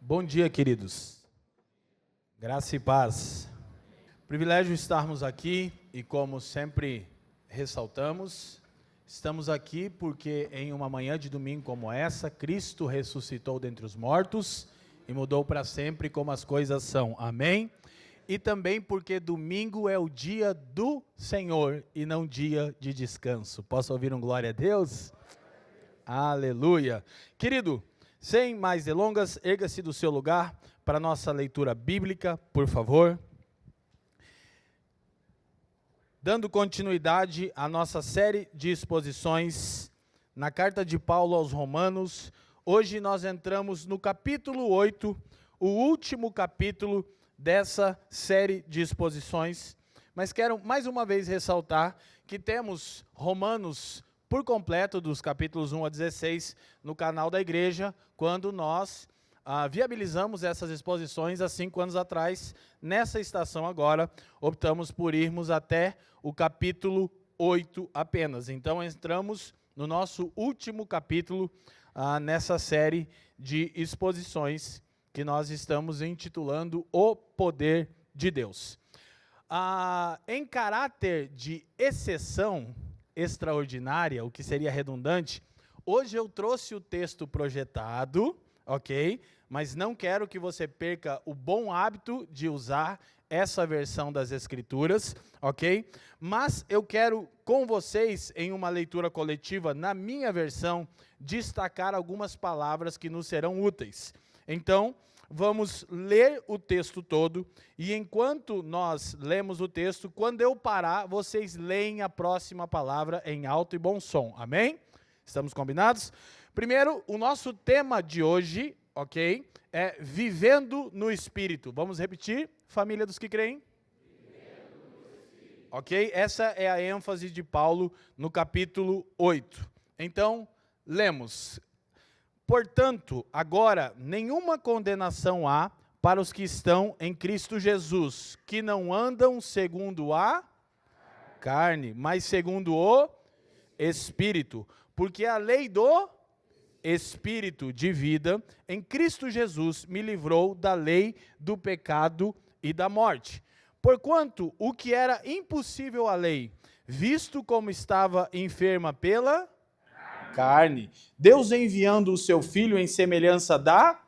Bom dia, queridos. Graça e paz. Privilégio estarmos aqui e, como sempre ressaltamos, estamos aqui porque em uma manhã de domingo como essa, Cristo ressuscitou dentre os mortos e mudou para sempre como as coisas são. Amém? E também porque domingo é o dia do Senhor e não dia de descanso. Posso ouvir um glória a Deus? Aleluia. Querido, sem mais delongas, erga-se do seu lugar para a nossa leitura bíblica, por favor. Dando continuidade à nossa série de exposições na carta de Paulo aos Romanos, hoje nós entramos no capítulo 8, o último capítulo dessa série de exposições, mas quero mais uma vez ressaltar que temos Romanos por completo, dos capítulos 1 a 16, no canal da igreja, quando nós viabilizamos essas exposições há 5 anos atrás. Nessa estação agora, optamos por irmos até o capítulo 8 apenas. Então, entramos no nosso último capítulo nessa série de exposições que nós estamos intitulando O Poder de Deus. Em caráter de exceção extraordinária, o que seria redundante, hoje eu trouxe o texto projetado, ok? Mas não quero que você perca o bom hábito de usar essa versão das Escrituras, ok? Mas eu quero, com vocês, em uma leitura coletiva, na minha versão, destacar algumas palavras que nos serão úteis. Então, vamos ler o texto todo, e enquanto nós lemos o texto, quando eu parar, vocês leem a próxima palavra em alto e bom som, amém? Estamos combinados? Primeiro, o nosso tema de hoje, ok, é Vivendo no Espírito. Vamos repetir, família dos que creem? Ok, essa é a ênfase de Paulo no capítulo 8. Então, lemos. Portanto, agora, nenhuma condenação há para os que estão em Cristo Jesus, que não andam segundo a carne, mas segundo o Espírito. Porque a lei do Espírito de vida em Cristo Jesus me livrou da lei do pecado e da morte. Porquanto o que era impossível à lei, visto como estava enferma pela carne, Deus enviando o seu Filho em semelhança da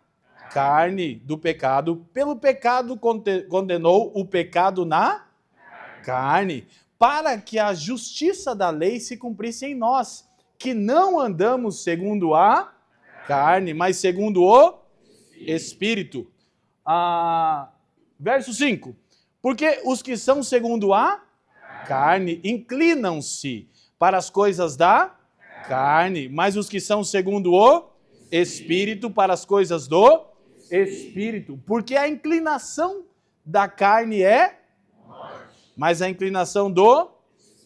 carne do pecado, pelo pecado condenou o pecado na carne, para que a justiça da lei se cumprisse em nós, que não andamos segundo a carne, mas segundo o Espírito. Verso 5. Porque os que são segundo a carne inclinam-se para as coisas da carne, mas os que são segundo o Espírito para as coisas do Espírito. Porque a inclinação da carne é morte, mas a inclinação do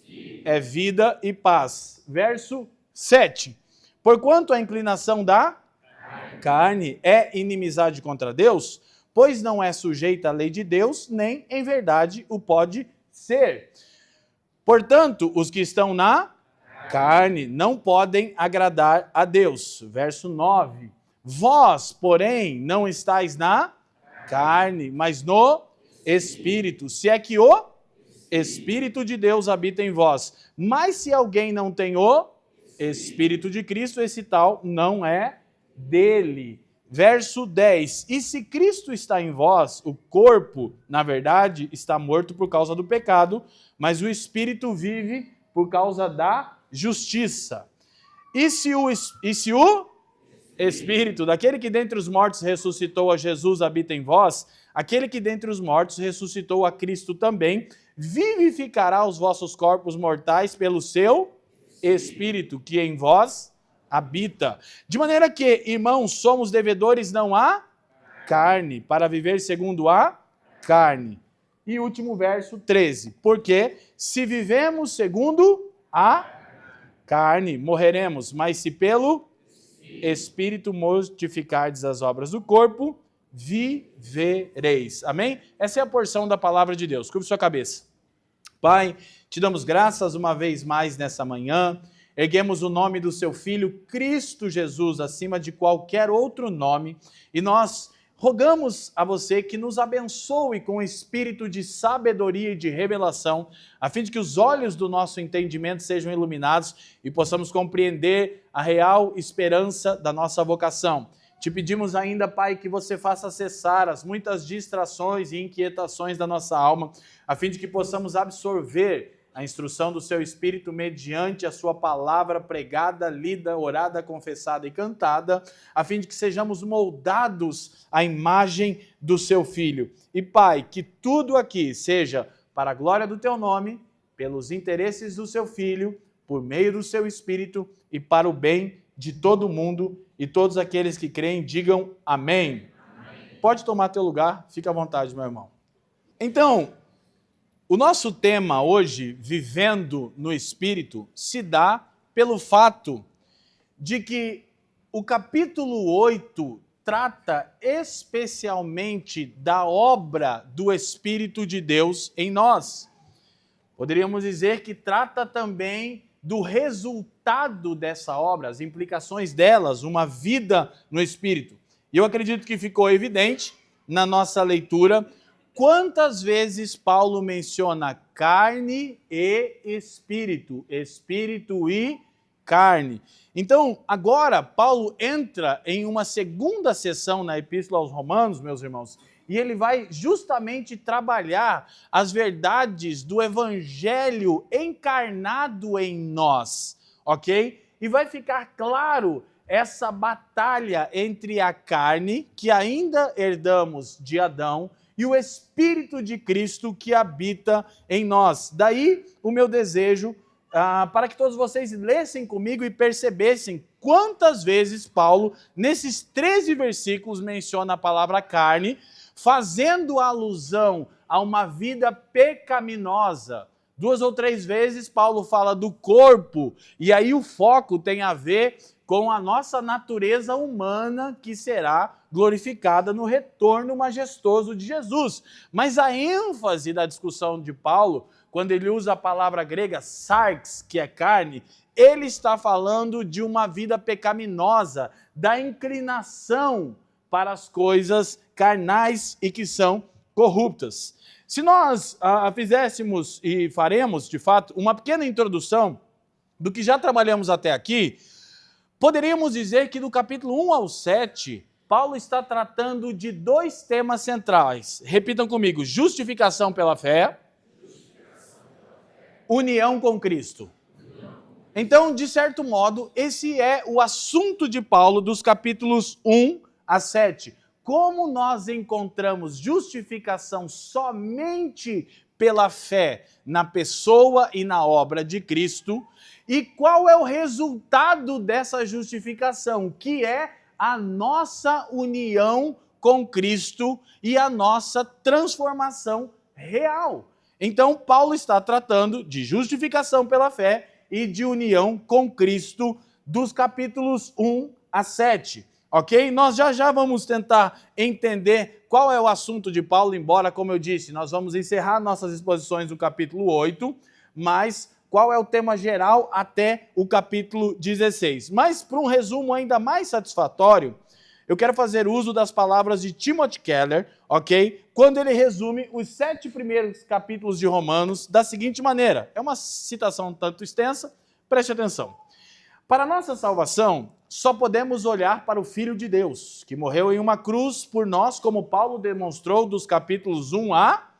Espírito é vida e paz. Verso 7. Porquanto a inclinação da carne é inimizade contra Deus, pois não é sujeita à lei de Deus, nem em verdade o pode ser. Portanto, os que estão na carne não podem agradar a Deus. Verso 9. Vós, porém, não estáis na carne, mas no Espírito, se é que o Espírito de Deus habita em vós. Mas se alguém não tem o Espírito de Cristo, esse tal não é dele. Verso 10. E se Cristo está em vós, o corpo, na verdade, está morto por causa do pecado, mas o Espírito vive por causa da justiça. E se o Espírito daquele que dentre os mortos ressuscitou a Jesus habita em vós, aquele que dentre os mortos ressuscitou a Cristo também, vivificará os vossos corpos mortais pelo seu Espírito que em vós habita. De maneira que, irmãos, somos devedores não à carne, para viver segundo a carne. E último verso 13. Porque se vivemos segundo a carne, morreremos, mas se pelo Espírito mortificardes as obras do corpo, vivereis. Amém? Essa é a porção da palavra de Deus. Curva sua cabeça. Pai, te damos graças uma vez mais nessa manhã. Erguemos o nome do seu Filho, Cristo Jesus, acima de qualquer outro nome. E nós rogamos a você que nos abençoe com o espírito de sabedoria e de revelação, a fim de que os olhos do nosso entendimento sejam iluminados e possamos compreender a real esperança da nossa vocação. Te pedimos ainda, Pai, que você faça cessar as muitas distrações e inquietações da nossa alma, a fim de que possamos absorver a instrução do seu Espírito mediante a sua palavra pregada, lida, orada, confessada e cantada, a fim de que sejamos moldados à imagem do seu Filho. E, Pai, que tudo aqui seja para a glória do teu nome, pelos interesses do seu Filho, por meio do seu Espírito e para o bem de todo mundo, e todos aqueles que creem digam amém. Amém. Pode tomar teu lugar, fica à vontade, meu irmão. Então, o nosso tema hoje, Vivendo no Espírito, se dá pelo fato de que o capítulo 8 trata especialmente da obra do Espírito de Deus em nós. Poderíamos dizer que trata também do resultado dessa obra, as implicações delas, uma vida no Espírito. E eu acredito que ficou evidente na nossa leitura quantas vezes Paulo menciona carne e espírito, espírito e carne. Então, agora, Paulo entra em uma segunda sessão na Epístola aos Romanos, meus irmãos, e ele vai justamente trabalhar as verdades do Evangelho encarnado em nós, ok? E vai ficar claro essa batalha entre a carne, que ainda herdamos de Adão, e o Espírito de Cristo que habita em nós. Daí o meu desejo para que todos vocês lessem comigo e percebessem quantas vezes Paulo, nesses 13 versículos, menciona a palavra carne, fazendo alusão a uma vida pecaminosa. 2 ou 3 vezes Paulo fala do corpo, e aí o foco tem a ver com a nossa natureza humana que será glorificada no retorno majestoso de Jesus. Mas a ênfase da discussão de Paulo, quando ele usa a palavra grega sarx, que é carne, ele está falando de uma vida pecaminosa, da inclinação para as coisas carnais e que são corruptas. Se nós fizéssemos e faremos, de fato, uma pequena introdução do que já trabalhamos até aqui, poderíamos dizer que do capítulo 1 ao 7, Paulo está tratando de 2 temas centrais. Repitam comigo: justificação pela fé, união com Cristo. Então, de certo modo, esse é o assunto de Paulo dos capítulos 1 a 7. Como nós encontramos justificação somente pela fé na pessoa e na obra de Cristo, e qual é o resultado dessa justificação, que é a nossa união com Cristo e a nossa transformação real. Então, Paulo está tratando de justificação pela fé e de união com Cristo dos capítulos 1 a 7. Ok? Nós já vamos tentar entender qual é o assunto de Paulo, embora, como eu disse, nós vamos encerrar nossas exposições no capítulo 8, mas qual é o tema geral até o capítulo 16. Mas, para um resumo ainda mais satisfatório, eu quero fazer uso das palavras de Timothy Keller, ok? Quando ele resume os 7 primeiros capítulos de Romanos da seguinte maneira. É uma citação um tanto extensa, preste atenção. Para a nossa salvação, só podemos olhar para o Filho de Deus, que morreu em uma cruz por nós, como Paulo demonstrou dos capítulos 1 a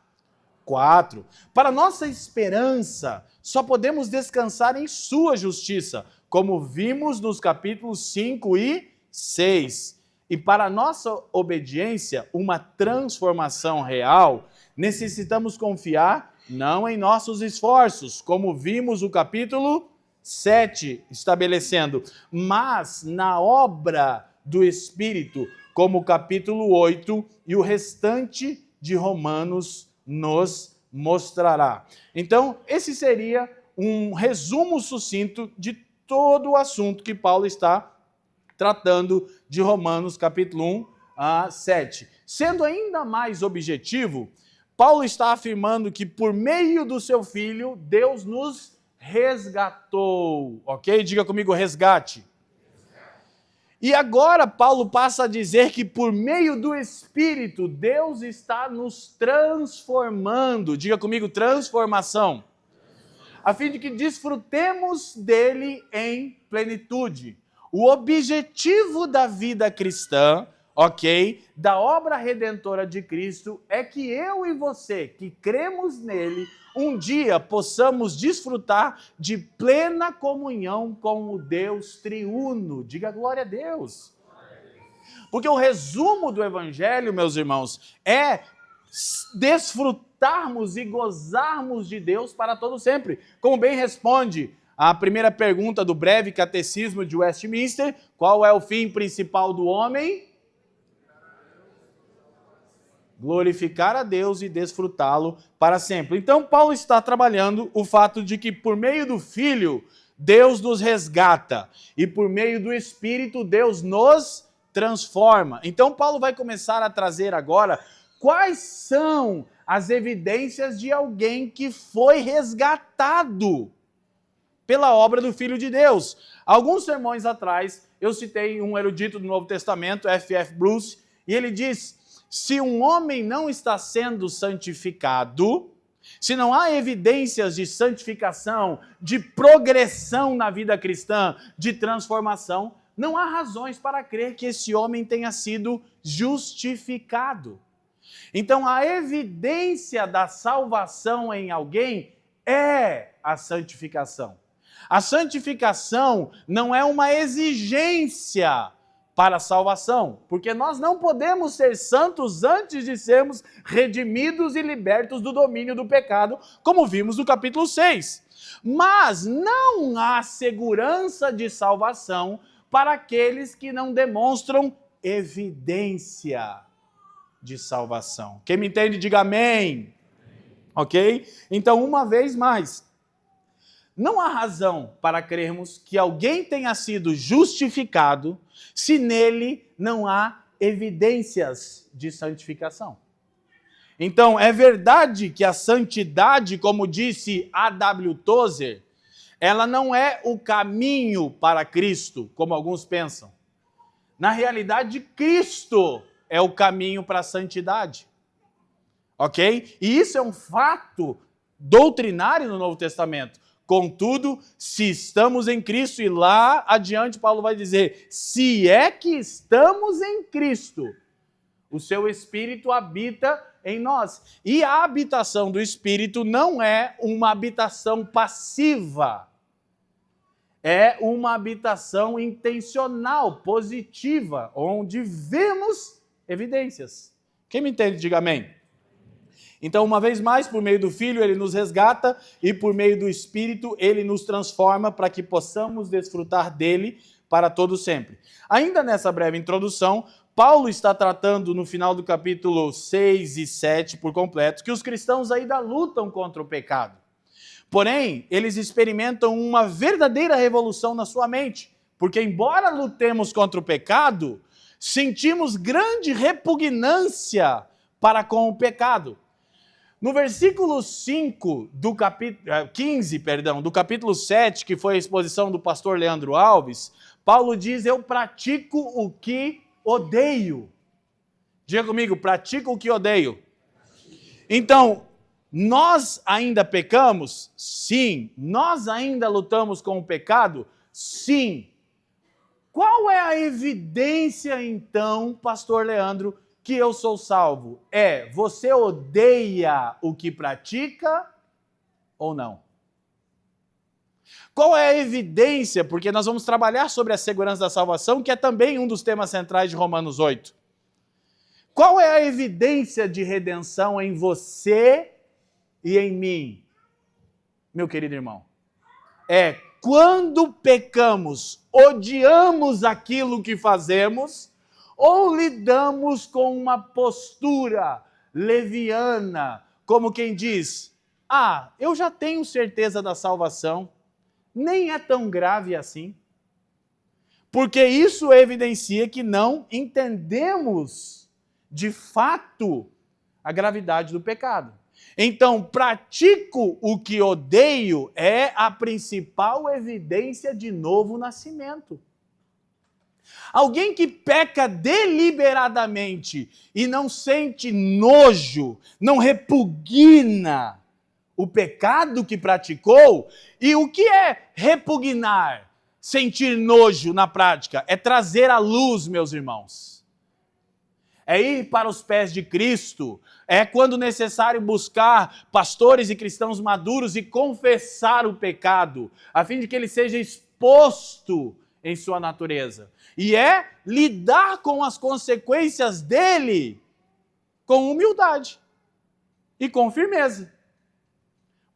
4. Para nossa esperança, só podemos descansar em sua justiça, como vimos nos capítulos 5 e 6. E para nossa obediência, uma transformação real, necessitamos confiar não em nossos esforços, como vimos o capítulo 7 estabelecendo, mas na obra do Espírito, como o capítulo 8 e o restante de Romanos nos mostrará. Então, esse seria um resumo sucinto de todo o assunto que Paulo está tratando de Romanos capítulo 1 a 7. Sendo ainda mais objetivo, Paulo está afirmando que por meio do seu Filho, Deus nos resgatou, ok? Diga comigo, resgate. E agora Paulo passa a dizer que por meio do Espírito, Deus está nos transformando. Diga comigo, transformação. A fim de que desfrutemos dele em plenitude. O objetivo da vida cristã, ok, da obra redentora de Cristo, é que eu e você, que cremos nele, um dia possamos desfrutar de plena comunhão com o Deus triuno. Diga glória a Deus. Porque o resumo do Evangelho, meus irmãos, é desfrutarmos e gozarmos de Deus para todo sempre. Como bem responde a primeira pergunta do breve catecismo de Westminster, qual é o fim principal do homem? Glorificar a Deus e desfrutá-lo para sempre. Então, Paulo está trabalhando o fato de que por meio do Filho, Deus nos resgata. E por meio do Espírito, Deus nos transforma. Então, Paulo vai começar a trazer agora quais são as evidências de alguém que foi resgatado pela obra do Filho de Deus. Alguns sermões atrás, eu citei um erudito do Novo Testamento, F.F. Bruce, e ele diz: se um homem não está sendo santificado, se não há evidências de santificação, de progressão na vida cristã, de transformação, não há razões para crer que esse homem tenha sido justificado. Então, a evidência da salvação em alguém é a santificação. A santificação não é uma exigência para a salvação, porque nós não podemos ser santos antes de sermos redimidos e libertos do domínio do pecado, como vimos no capítulo 6. Mas não há segurança de salvação para aqueles que não demonstram evidência de salvação. Quem me entende, diga amém. Ok? Então, uma vez mais, não há razão para crermos que alguém tenha sido justificado se nele não há evidências de santificação. Então, é verdade que a santidade, como disse A.W. Tozer, ela não é o caminho para Cristo, como alguns pensam. Na realidade, Cristo é o caminho para a santidade. Ok? E isso é um fato doutrinário no Novo Testamento. Contudo, se estamos em Cristo, e lá adiante Paulo vai dizer, se é que estamos em Cristo, o seu Espírito habita em nós. E a habitação do Espírito não é uma habitação passiva, é uma habitação intencional, positiva, onde vemos evidências. Quem me entende, diga amém. Então, uma vez mais, por meio do Filho, ele nos resgata e por meio do Espírito, ele nos transforma para que possamos desfrutar dele para todo sempre. Ainda nessa breve introdução, Paulo está tratando no final do capítulo 6 e 7 por completo, que os cristãos ainda lutam contra o pecado. Porém, eles experimentam uma verdadeira revolução na sua mente, porque embora lutemos contra o pecado, sentimos grande repugnância para com o pecado. No versículo 5 do capítulo 15, do capítulo 7, que foi a exposição do pastor Leandro Alves, Paulo diz, eu pratico o que odeio. Diga comigo, pratico o que odeio. Então, nós ainda pecamos? Sim. Nós ainda lutamos com o pecado? Sim. Qual é a evidência, então, pastor Leandro, que eu sou salvo? Você odeia o que pratica ou não? Qual é a evidência? Porque nós vamos trabalhar sobre a segurança da salvação, que é também um dos temas centrais de Romanos 8. Qual é a evidência de redenção em você e em mim, meu querido irmão? Quando pecamos, odiamos aquilo que fazemos, ou lidamos com uma postura leviana, como quem diz, eu já tenho certeza da salvação, nem é tão grave assim. Porque isso evidencia que não entendemos, de fato, a gravidade do pecado. Então, pratico o que odeio é a principal evidência de novo nascimento. Alguém que peca deliberadamente e não sente nojo, não repugna o pecado que praticou. E o que é repugnar? Sentir nojo na prática? É trazer à luz, meus irmãos. É ir para os pés de Cristo. É quando necessário buscar pastores e cristãos maduros e confessar o pecado, a fim de que ele seja exposto em sua natureza. E é lidar com as consequências dele com humildade e com firmeza.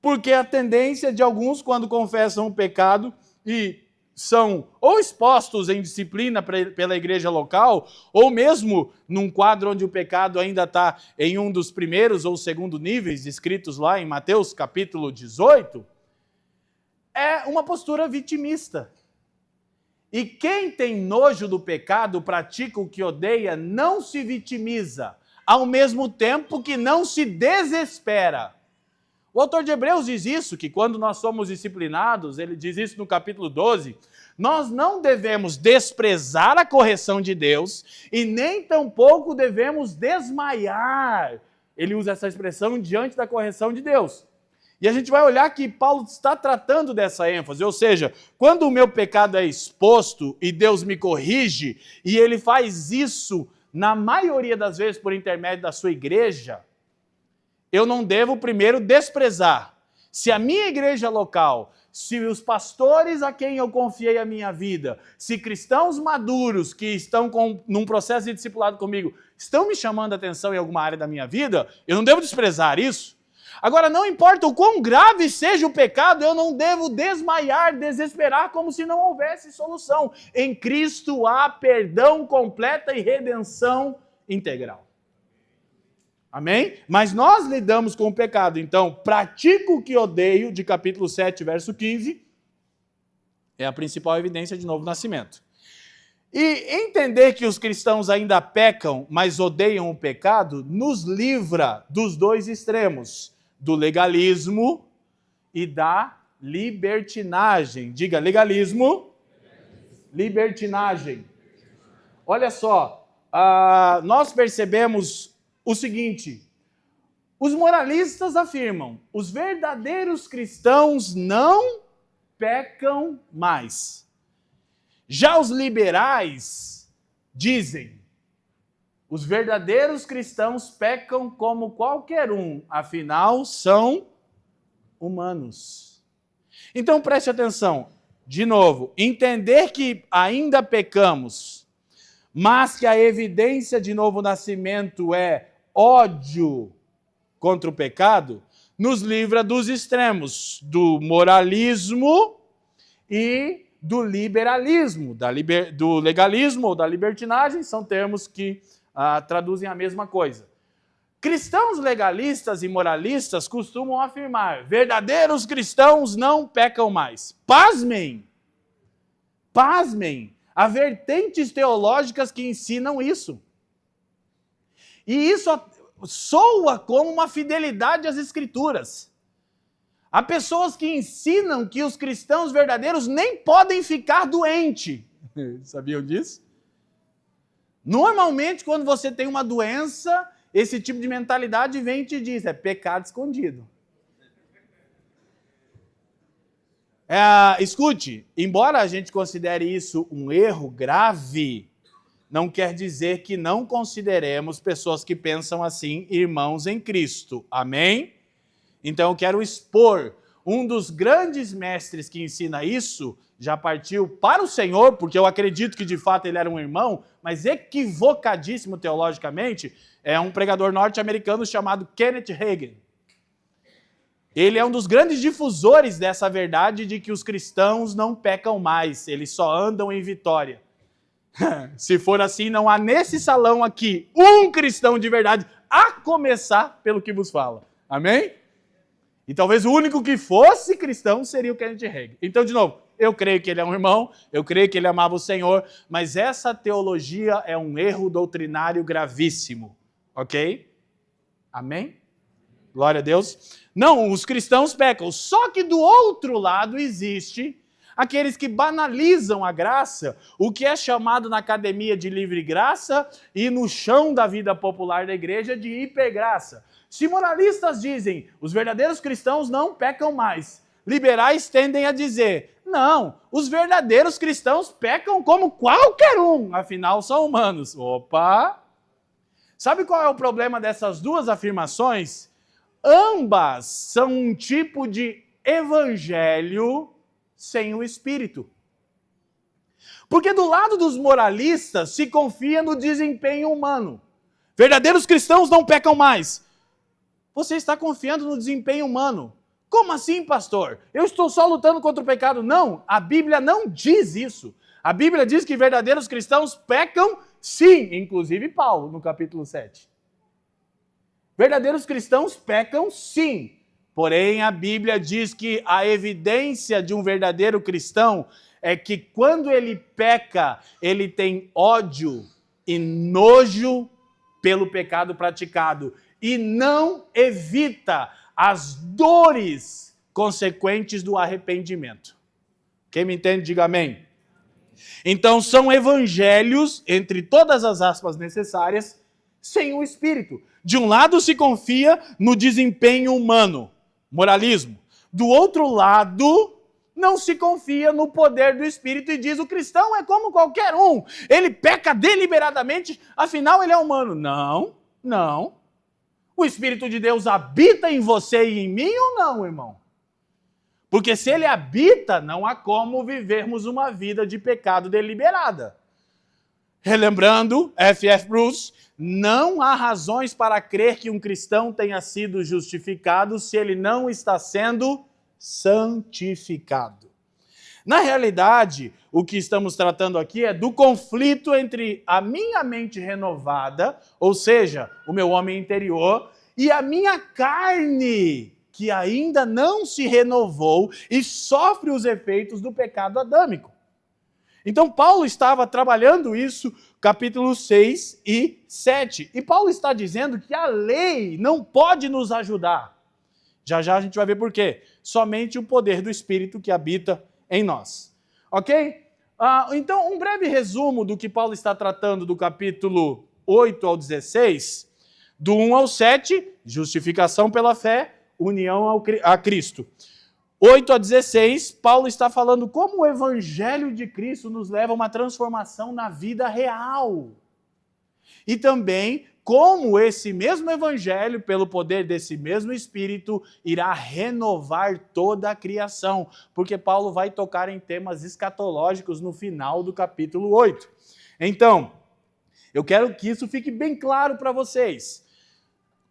Porque a tendência de alguns, quando confessam o pecado e são ou expostos em disciplina pela igreja local, ou mesmo num quadro onde o pecado ainda está em um dos primeiros ou segundo níveis descritos lá em Mateus capítulo 18, é uma postura vitimista. E quem tem nojo do pecado, pratica o que odeia, não se vitimiza, ao mesmo tempo que não se desespera. O autor de Hebreus diz isso, que quando nós somos disciplinados, ele diz isso no capítulo 12, nós não devemos desprezar a correção de Deus e nem tampouco devemos desmaiar. Ele usa essa expressão diante da correção de Deus. E a gente vai olhar que Paulo está tratando dessa ênfase, ou seja, quando o meu pecado é exposto e Deus me corrige, e ele faz isso, na maioria das vezes, por intermédio da sua igreja, eu não devo primeiro desprezar. Se a minha igreja local, se os pastores a quem eu confiei a minha vida, se cristãos maduros que estão num processo de discipulado comigo, estão me chamando a atenção em alguma área da minha vida, eu não devo desprezar isso. Agora, não importa o quão grave seja o pecado, eu não devo desmaiar, desesperar, como se não houvesse solução. Em Cristo há perdão completa e redenção integral. Amém? Mas nós lidamos com o pecado. Então, pratico o que odeio, de capítulo 7, verso 15, é a principal evidência de novo nascimento. E entender que os cristãos ainda pecam, mas odeiam o pecado, nos livra dos dois extremos, do legalismo e da libertinagem. Diga, legalismo, libertinagem. Olha só, nós percebemos o seguinte, os moralistas afirmam, os verdadeiros cristãos não pecam mais. Já os liberais dizem, os verdadeiros cristãos pecam como qualquer um, afinal são humanos. Então preste atenção, de novo, entender que ainda pecamos, mas que a evidência de novo nascimento é ódio contra o pecado, nos livra dos extremos, do moralismo e do liberalismo, do legalismo ou da libertinagem, são termos que traduzem a mesma coisa. Cristãos legalistas e moralistas costumam afirmar, verdadeiros cristãos não pecam mais. Pasmem! Pasmem! Há vertentes teológicas que ensinam isso. E isso soa como uma fidelidade às Escrituras. Há pessoas que ensinam que os cristãos verdadeiros nem podem ficar doentes. Sabiam disso? Normalmente, quando você tem uma doença, esse tipo de mentalidade vem e te diz, é pecado escondido. Escute, embora a gente considere isso um erro grave, não quer dizer que não consideremos pessoas que pensam assim irmãos em Cristo. Amém? Então eu quero expor um dos grandes mestres que ensina isso, já partiu para o Senhor, porque eu acredito que de fato ele era um irmão, mas equivocadíssimo teologicamente, é um pregador norte-americano chamado Kenneth Hagin. Ele é um dos grandes difusores dessa verdade de que os cristãos não pecam mais, eles só andam em vitória. Se for assim, não há nesse salão aqui um cristão de verdade, a começar pelo que vos fala. Amém? E talvez o único que fosse cristão seria o Kenneth Hagin. Então, de novo, eu creio que ele é um irmão, eu creio que ele amava o Senhor, mas essa teologia é um erro doutrinário gravíssimo. Ok? Amém? Glória a Deus. Não, os cristãos pecam. Só que do outro lado existe aqueles que banalizam a graça, o que é chamado na academia de livre graça e no chão da vida popular da igreja de hipergraça. Se moralistas dizem, os verdadeiros cristãos não pecam mais, liberais tendem a dizer, não, os verdadeiros cristãos pecam como qualquer um, afinal são humanos. Opa! Sabe qual é o problema dessas duas afirmações? Ambas são um tipo de evangelho sem o Espírito. Porque do lado dos moralistas se confia no desempenho humano. Verdadeiros cristãos não pecam mais. Você está confiando no desempenho humano. Como assim, pastor? Eu estou só lutando contra o pecado. Não, a Bíblia não diz isso. A Bíblia diz que verdadeiros cristãos pecam sim, inclusive Paulo, no capítulo 7. Verdadeiros cristãos pecam sim. Porém, a Bíblia diz que a evidência de um verdadeiro cristão é que quando ele peca, ele tem ódio e nojo pelo pecado praticado e não evita as dores consequentes do arrependimento. Quem me entende, diga amém. Então, são evangelhos, entre todas as aspas necessárias, sem o Espírito. De um lado se confia no desempenho humano, moralismo. Do outro lado, não se confia no poder do Espírito e diz, o cristão é como qualquer um. Ele peca deliberadamente, afinal ele é humano. Não, não. O Espírito de Deus habita em você e em mim ou não, irmão? Porque se ele habita, não há como vivermos uma vida de pecado deliberada. Relembrando, F.F. Bruce, não há razões para crer que um cristão tenha sido justificado se ele não está sendo santificado. Na realidade, o que estamos tratando aqui é do conflito entre a minha mente renovada, ou seja, o meu homem interior, e a minha carne, que ainda não se renovou e sofre os efeitos do pecado adâmico. Então, Paulo estava trabalhando isso, capítulos 6 e 7. E Paulo está dizendo que a lei não pode nos ajudar. Já já a gente vai ver por quê. Somente o poder do Espírito que habita em nós. Ok? Então, um breve resumo do que Paulo está tratando do capítulo 8 ao 16. Do 1 ao 7, justificação pela fé, união a Cristo. 8 a 16, Paulo está falando como o evangelho de Cristo nos leva a uma transformação na vida real. E também como esse mesmo evangelho, pelo poder desse mesmo Espírito, irá renovar toda a criação. Porque Paulo vai tocar em temas escatológicos no final do capítulo 8. Então, eu quero que isso fique bem claro para vocês.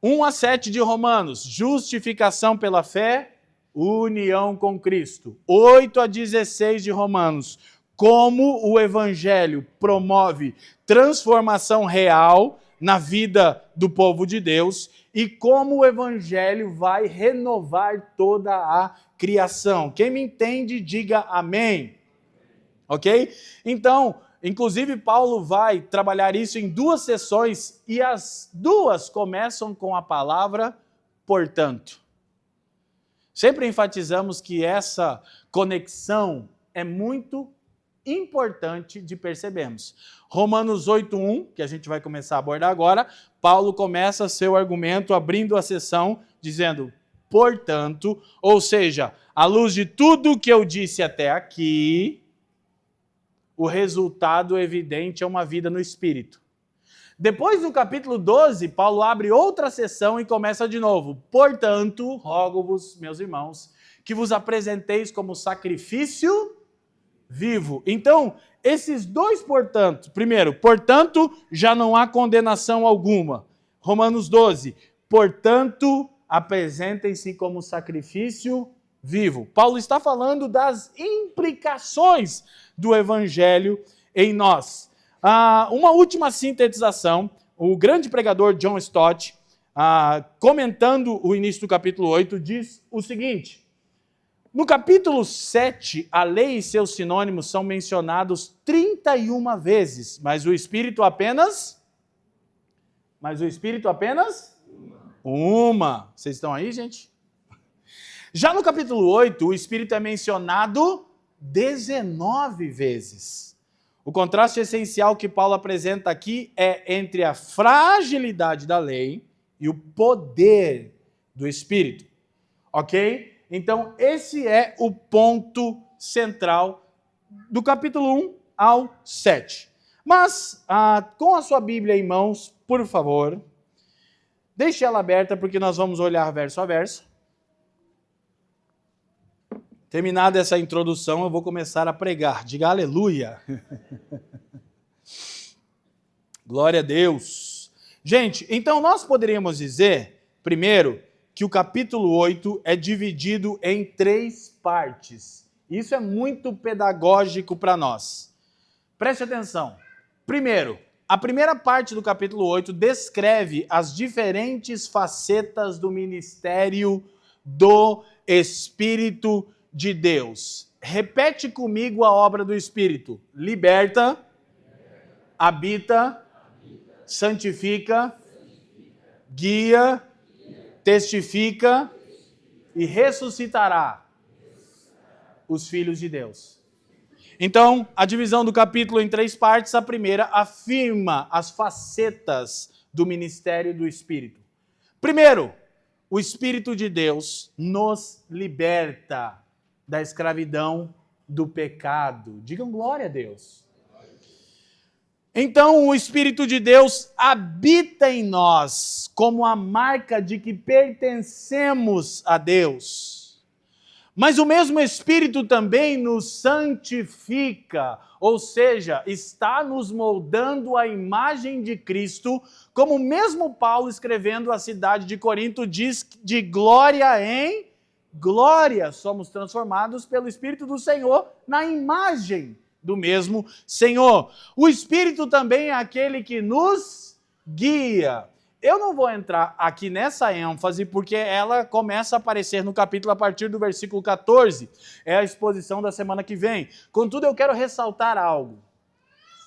1 a 7 de Romanos, justificação pela fé, união com Cristo. 8 a 16 de Romanos, como o evangelho promove transformação real na vida do povo de Deus e como o evangelho vai renovar toda a criação. Quem me entende, diga amém. Ok? Então, inclusive Paulo vai trabalhar isso em 2 sessões e as 2 começam com a palavra portanto. Sempre enfatizamos que essa conexão é muito importante de percebermos. Romanos 8:1, que a gente vai começar a abordar agora, Paulo começa seu argumento abrindo a sessão dizendo, portanto, ou seja, à luz de tudo que eu disse até aqui, o resultado evidente é uma vida no Espírito. Depois do capítulo 12, Paulo abre outra sessão e começa de novo. Portanto, rogo-vos, meus irmãos, que vos apresenteis como sacrifício vivo. Então, esses 2 portanto, primeiro, portanto, já não há condenação alguma. Romanos 12, portanto, apresentem-se como sacrifício vivo. Paulo está falando das implicações do evangelho em nós. Uma última sintetização, o grande pregador John Stott, comentando o início do capítulo 8, diz o seguinte, no capítulo 7, a lei e seus sinônimos são mencionados 31 vezes, mas o Espírito apenas? Uma. Vocês estão aí, gente? Já no capítulo 8, o Espírito é mencionado 19 vezes. O contraste essencial que Paulo apresenta aqui é entre a fragilidade da lei e o poder do Espírito. Ok? Então, esse é o ponto central do capítulo 1 ao 7. Mas, com a sua Bíblia em mãos, por favor, deixe ela aberta porque nós vamos olhar verso a verso. Terminada essa introdução, eu vou começar a pregar. Diga aleluia. Glória a Deus. Gente, então nós poderíamos dizer, primeiro, que o capítulo 8 é dividido em 3 partes. Isso é muito pedagógico para nós. Preste atenção. Primeiro, a primeira parte do capítulo 8 descreve as diferentes facetas do ministério do Espírito de Deus. Repete comigo a obra do Espírito. Liberta, habita, santifica, guia, testifica e ressuscitará os filhos de Deus. Então, a divisão do capítulo em 3 partes, a primeira afirma as facetas do ministério do Espírito. Primeiro, o Espírito de Deus nos liberta da escravidão do pecado. Digam glória a Deus. Então, o Espírito de Deus habita em nós como a marca de que pertencemos a Deus. Mas o mesmo Espírito também nos santifica, ou seja, está nos moldando a imagem de Cristo, como o mesmo Paulo escrevendo à cidade de Corinto diz, de glória em glória. Somos transformados pelo Espírito do Senhor na imagem do mesmo Senhor. O Espírito também é aquele que nos guia. Eu não vou entrar aqui nessa ênfase, porque ela começa a aparecer no capítulo a partir do versículo 14. É a exposição da semana que vem. Contudo, eu quero ressaltar algo.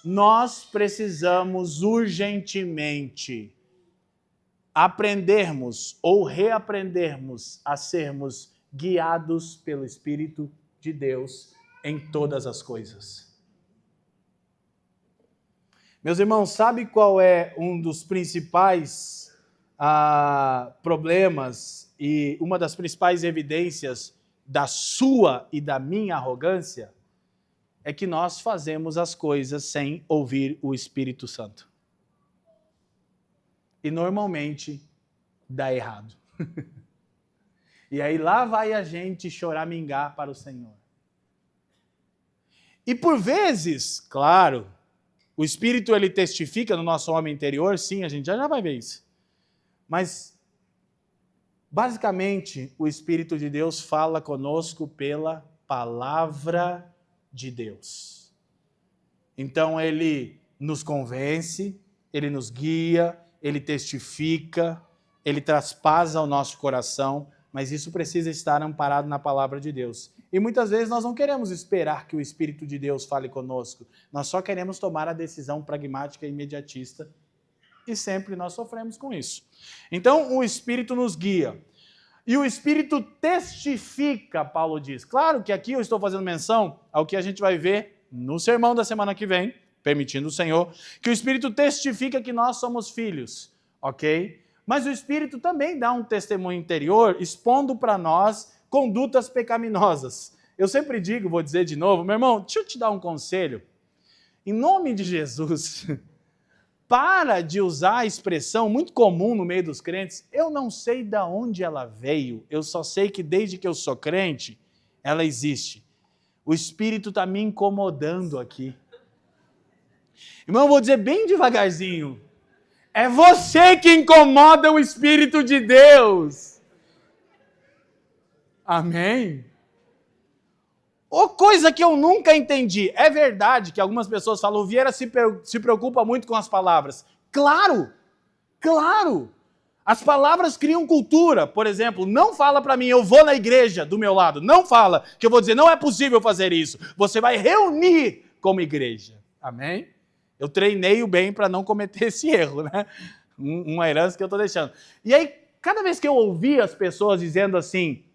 Nós precisamos urgentemente aprendermos ou reaprendermos a sermos guiados pelo Espírito de Deus em todas as coisas. Meus irmãos, sabe qual é um dos principais problemas e uma das principais evidências da sua e da minha arrogância? É que nós fazemos as coisas sem ouvir o Espírito Santo. E normalmente dá errado. E aí lá vai a gente choramingar para o Senhor. E por vezes, claro, o Espírito ele testifica no nosso homem interior, sim, a gente já vai ver isso. Mas, basicamente, o Espírito de Deus fala conosco pela palavra de Deus. Então, ele nos convence, ele nos guia, ele testifica, ele traspassa o nosso coração, mas isso precisa estar amparado na palavra de Deus. E muitas vezes nós não queremos esperar que o Espírito de Deus fale conosco. Nós só queremos tomar a decisão pragmática e imediatista. E sempre nós sofremos com isso. Então, o Espírito nos guia. E o Espírito testifica, Paulo diz. Claro que aqui eu estou fazendo menção ao que a gente vai ver no sermão da semana que vem, permitindo o Senhor, que o Espírito testifica que nós somos filhos, ok? Mas o Espírito também dá um testemunho interior, expondo para nós condutas pecaminosas. Eu sempre digo, vou dizer de novo, meu irmão, deixa eu te dar um conselho. Em nome de Jesus, para de usar a expressão muito comum no meio dos crentes, eu não sei de onde ela veio, eu só sei que desde que eu sou crente, ela existe. O Espírito está me incomodando aqui. Irmão, eu vou dizer bem devagarzinho. É você que incomoda o Espírito de Deus. Amém? Ou coisa que eu nunca entendi. É verdade que algumas pessoas falam, o Vieira se preocupa muito com as palavras. Claro, claro. As palavras criam cultura. Por exemplo, não fala para mim, eu vou na igreja do meu lado. Não fala, que eu vou dizer, não é possível fazer isso. Você vai reunir como igreja. Amém? Eu treinei o bem para não cometer esse erro, né? Uma herança que eu estou deixando. E aí, cada vez que eu ouvia as pessoas dizendo assim,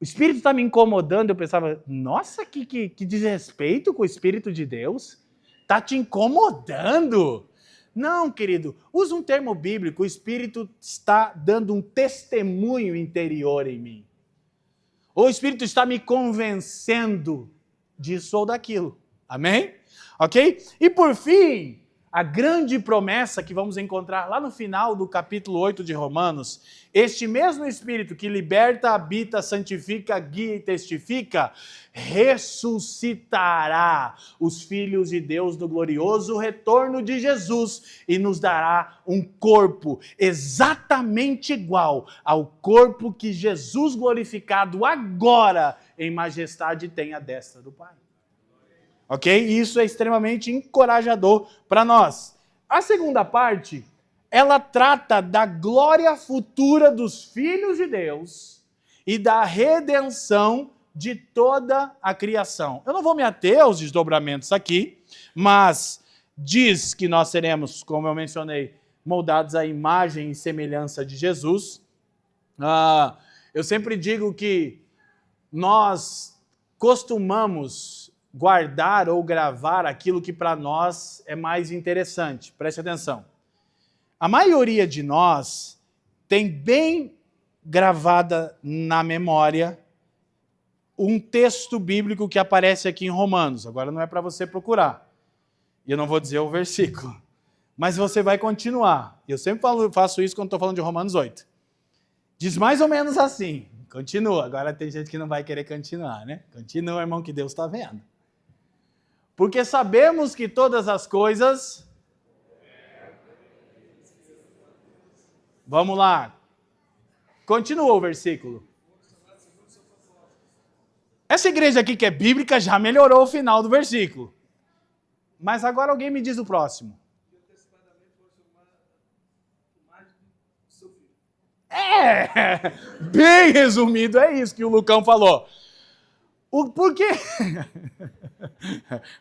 O Espírito está me incomodando. Eu pensava, nossa, que desrespeito com o Espírito de Deus. Está te incomodando. Não, querido, usa um termo bíblico. O Espírito está dando um testemunho interior em mim. Ou o Espírito está me convencendo disso ou daquilo. Amém? Ok? E por fim, a grande promessa que vamos encontrar lá no final do capítulo 8 de Romanos, este mesmo Espírito que liberta, habita, santifica, guia e testifica, ressuscitará os filhos de Deus no glorioso retorno de Jesus e nos dará um corpo exatamente igual ao corpo que Jesus glorificado agora em majestade tem à destra do Pai. Ok? Isso é extremamente encorajador para nós. A segunda parte, ela trata da glória futura dos filhos de Deus e da redenção de toda a criação. Eu não vou me ater aos desdobramentos aqui, mas diz que nós seremos, como eu mencionei, moldados à imagem e semelhança de Jesus. Eu sempre digo que nós costumamos guardar ou gravar aquilo que para nós é mais interessante. Preste atenção. A maioria de nós tem bem gravada na memória um texto bíblico que aparece aqui em Romanos. Agora não é para você procurar. E eu não vou dizer o versículo. Mas você vai continuar. Eu sempre faço isso quando estou falando de Romanos 8. Diz mais ou menos assim. Continua. Agora tem gente que não vai querer continuar, né? Continua, irmão, que Deus está vendo. Porque sabemos que todas as coisas... Vamos lá. Continua o versículo. Essa igreja aqui que é bíblica já melhorou o final do versículo. Mas agora alguém me diz o próximo. Bem resumido, é isso que o Lucão falou. Por quê?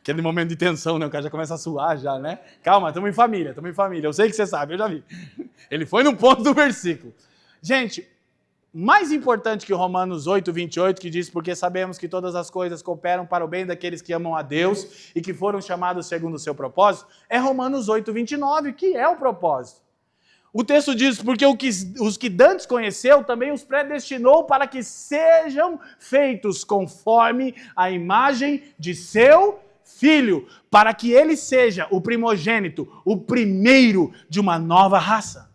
Aquele momento de tensão, né? O cara já começa a suar já, né? Calma, estamos em família. Eu sei que você sabe, eu já vi. Ele foi no ponto do versículo. Gente, mais importante que Romanos 8, 28, que diz, porque sabemos que todas as coisas cooperam para o bem daqueles que amam a Deus e que foram chamados segundo o seu propósito, é Romanos 8, 29, que é o propósito. O texto diz, porque os que dantes conheceu, também os predestinou para que sejam feitos conforme a imagem de seu Filho, para que ele seja o primogênito, o primeiro de uma nova raça.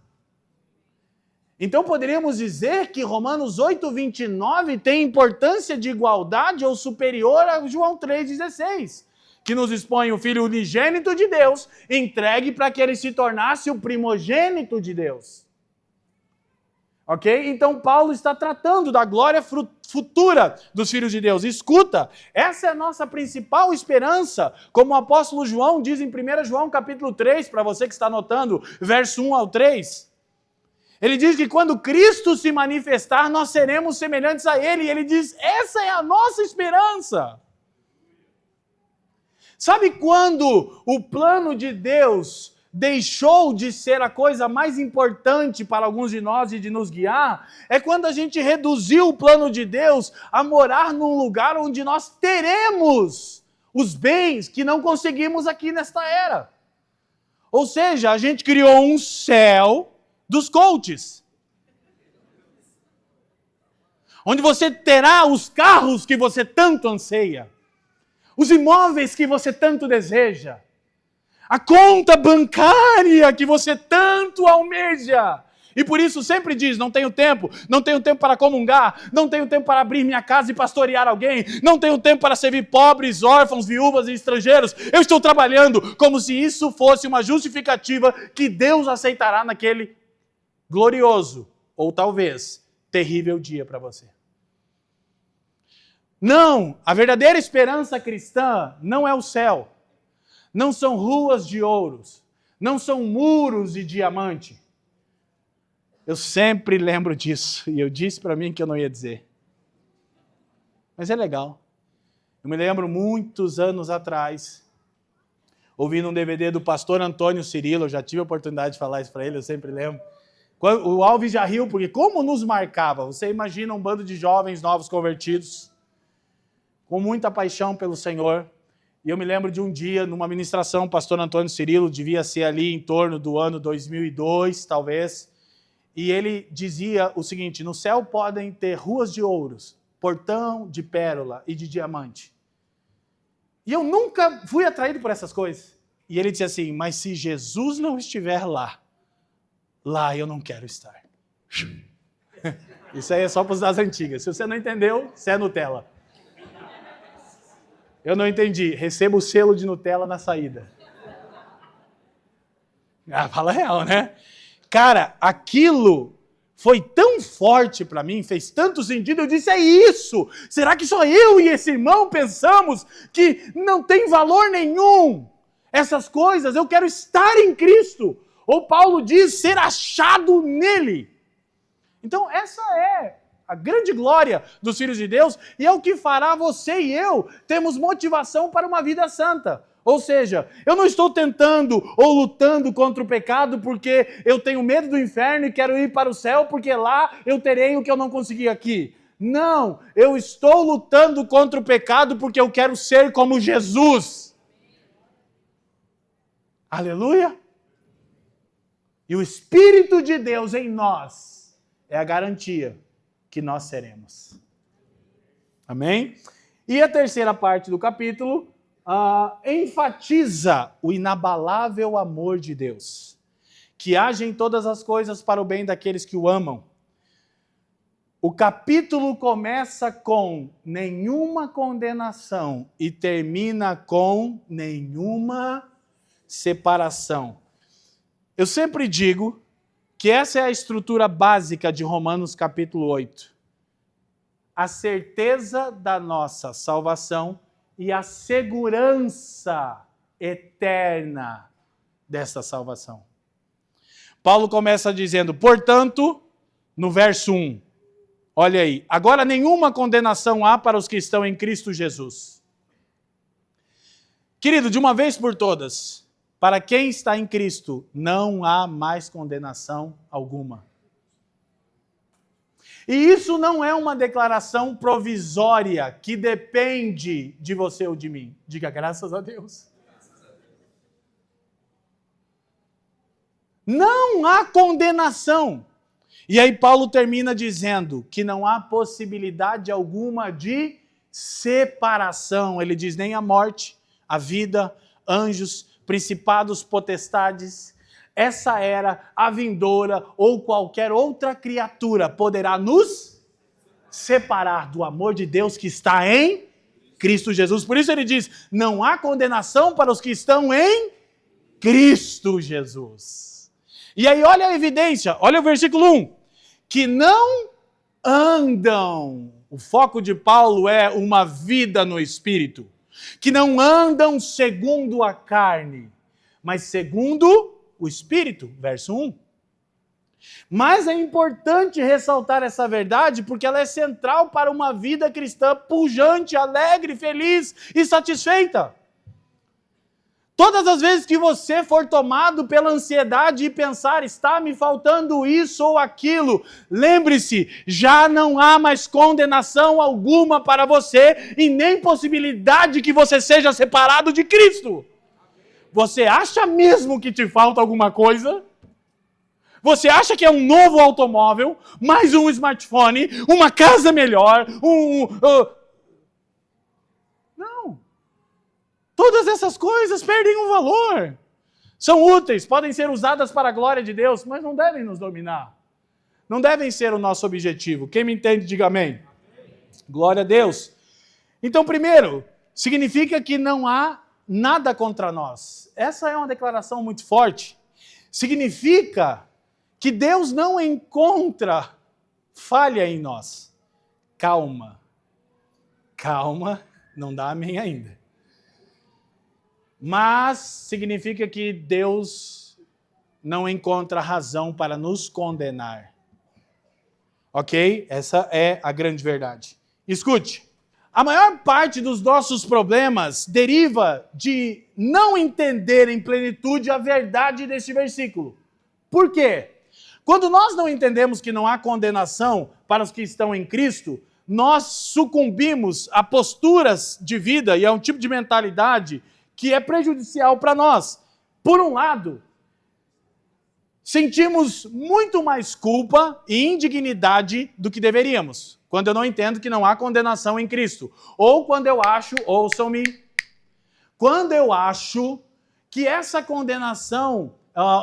Então poderíamos dizer que Romanos 8, 29 tem importância de igualdade ou superior a João 3,16. Que nos expõe o Filho unigênito de Deus, entregue para que ele se tornasse o primogênito de Deus. Ok? Então Paulo está tratando da glória futura dos filhos de Deus. Escuta, essa é a nossa principal esperança, como o apóstolo João diz em 1 João capítulo 3, para você que está anotando, verso 1 ao 3. Ele diz que quando Cristo se manifestar, nós seremos semelhantes a Ele. E ele diz, essa é a nossa esperança. Sabe quando o plano de Deus deixou de ser a coisa mais importante para alguns de nós e de nos guiar? É quando a gente reduziu o plano de Deus a morar num lugar onde nós teremos os bens que não conseguimos aqui nesta era. Ou seja, a gente criou um céu dos coaches. Onde você terá os carros que você tanto anseia. Os imóveis que você tanto deseja, a conta bancária que você tanto almeja. E por isso sempre diz, não tenho tempo para comungar, não tenho tempo para abrir minha casa e pastorear alguém, não tenho tempo para servir pobres, órfãos, viúvas e estrangeiros. Eu estou trabalhando como se isso fosse uma justificativa que Deus aceitará naquele glorioso, ou talvez terrível dia para você. Não, a verdadeira esperança cristã não é o céu. Não são ruas de ouros. Não são muros de diamante. Eu sempre lembro disso. E eu disse para mim que eu não ia dizer. Mas é legal. Eu me lembro muitos anos atrás, ouvindo um DVD do pastor Antônio Cirilo. Eu já tive a oportunidade de falar isso para ele, eu sempre lembro. O Alves já riu, porque como nos marcava? Você imagina um bando de jovens novos convertidos, com muita paixão pelo Senhor. E eu me lembro de um dia, numa ministração, o pastor Antônio Cirilo, devia ser ali em torno do ano 2002, talvez, e ele dizia o seguinte: no céu podem ter ruas de ouros, portão de pérola e de diamante. E eu nunca fui atraído por essas coisas. E ele dizia assim: mas se Jesus não estiver lá eu não quero estar. Isso aí é só para os das antigas. Se você não entendeu, você é Nutella. Eu não entendi. Receba o selo de Nutella na saída. Fala real, né? Cara, aquilo foi tão forte para mim, fez tanto sentido, eu disse: é isso! Será que só eu e esse irmão pensamos que não tem valor nenhum? Essas coisas, eu quero estar em Cristo. Ou Paulo diz, ser achado nele. Então essa é a grande glória dos filhos de Deus, e é o que fará você e eu termos motivação para uma vida santa. Ou seja, eu não estou tentando ou lutando contra o pecado porque eu tenho medo do inferno e quero ir para o céu porque lá eu terei o que eu não consegui aqui. Não, eu estou lutando contra o pecado porque eu quero ser como Jesus. Aleluia! E o Espírito de Deus em nós é a garantia que nós seremos. Amém? E a terceira parte do capítulo enfatiza o inabalável amor de Deus, que age em todas as coisas para o bem daqueles que o amam. O capítulo começa com nenhuma condenação e termina com nenhuma separação. Eu sempre digo que essa é a estrutura básica de Romanos capítulo 8. A certeza da nossa salvação e a segurança eterna dessa salvação. Paulo começa dizendo, portanto, no verso 1, olha aí, agora nenhuma condenação há para os que estão em Cristo Jesus. Querido, de uma vez por todas, para quem está em Cristo, não há mais condenação alguma. E isso não é uma declaração provisória que depende de você ou de mim. Diga graças a Deus. Não há condenação. E aí Paulo termina dizendo que não há possibilidade alguma de separação. Ele diz nem a morte, a vida, anjos, principados, potestades, essa era, a vindoura ou qualquer outra criatura poderá nos separar do amor de Deus que está em Cristo Jesus. Por isso ele diz, não há condenação para os que estão em Cristo Jesus. E aí olha a evidência, olha o versículo 1, que não andam, o foco de Paulo é uma vida no Espírito, que não andam segundo a carne, mas segundo o Espírito, verso 1. Mas é importante ressaltar essa verdade porque ela é central para uma vida cristã pujante, alegre, feliz e satisfeita. Todas as vezes que você for tomado pela ansiedade e pensar, está me faltando isso ou aquilo, lembre-se, já não há mais condenação alguma para você e nem possibilidade que você seja separado de Cristo. Você acha mesmo que te falta alguma coisa? Você acha que é um novo automóvel, mais um smartphone, uma casa melhor, Não. Todas essas coisas perdem o valor. São úteis, podem ser usadas para a glória de Deus, mas não devem nos dominar. Não devem ser o nosso objetivo. Quem me entende, diga amém. Glória a Deus. Então, primeiro, significa que não há nada contra nós. Essa é uma declaração muito forte. Significa que Deus não encontra falha em nós. Calma. Calma, não dá amém ainda. Mas significa que Deus não encontra razão para nos condenar. Ok? Essa é a grande verdade. Escute, a maior parte dos nossos problemas deriva de não entender em plenitude a verdade desse versículo. Por quê? Quando nós não entendemos que não há condenação para os que estão em Cristo, nós sucumbimos a posturas de vida e a um tipo de mentalidade que é prejudicial para nós. Por um lado, sentimos muito mais culpa e indignidade do que deveríamos, quando eu não entendo que não há condenação em Cristo. Ou quando eu acho, ouçam-me, quando eu acho que essa condenação,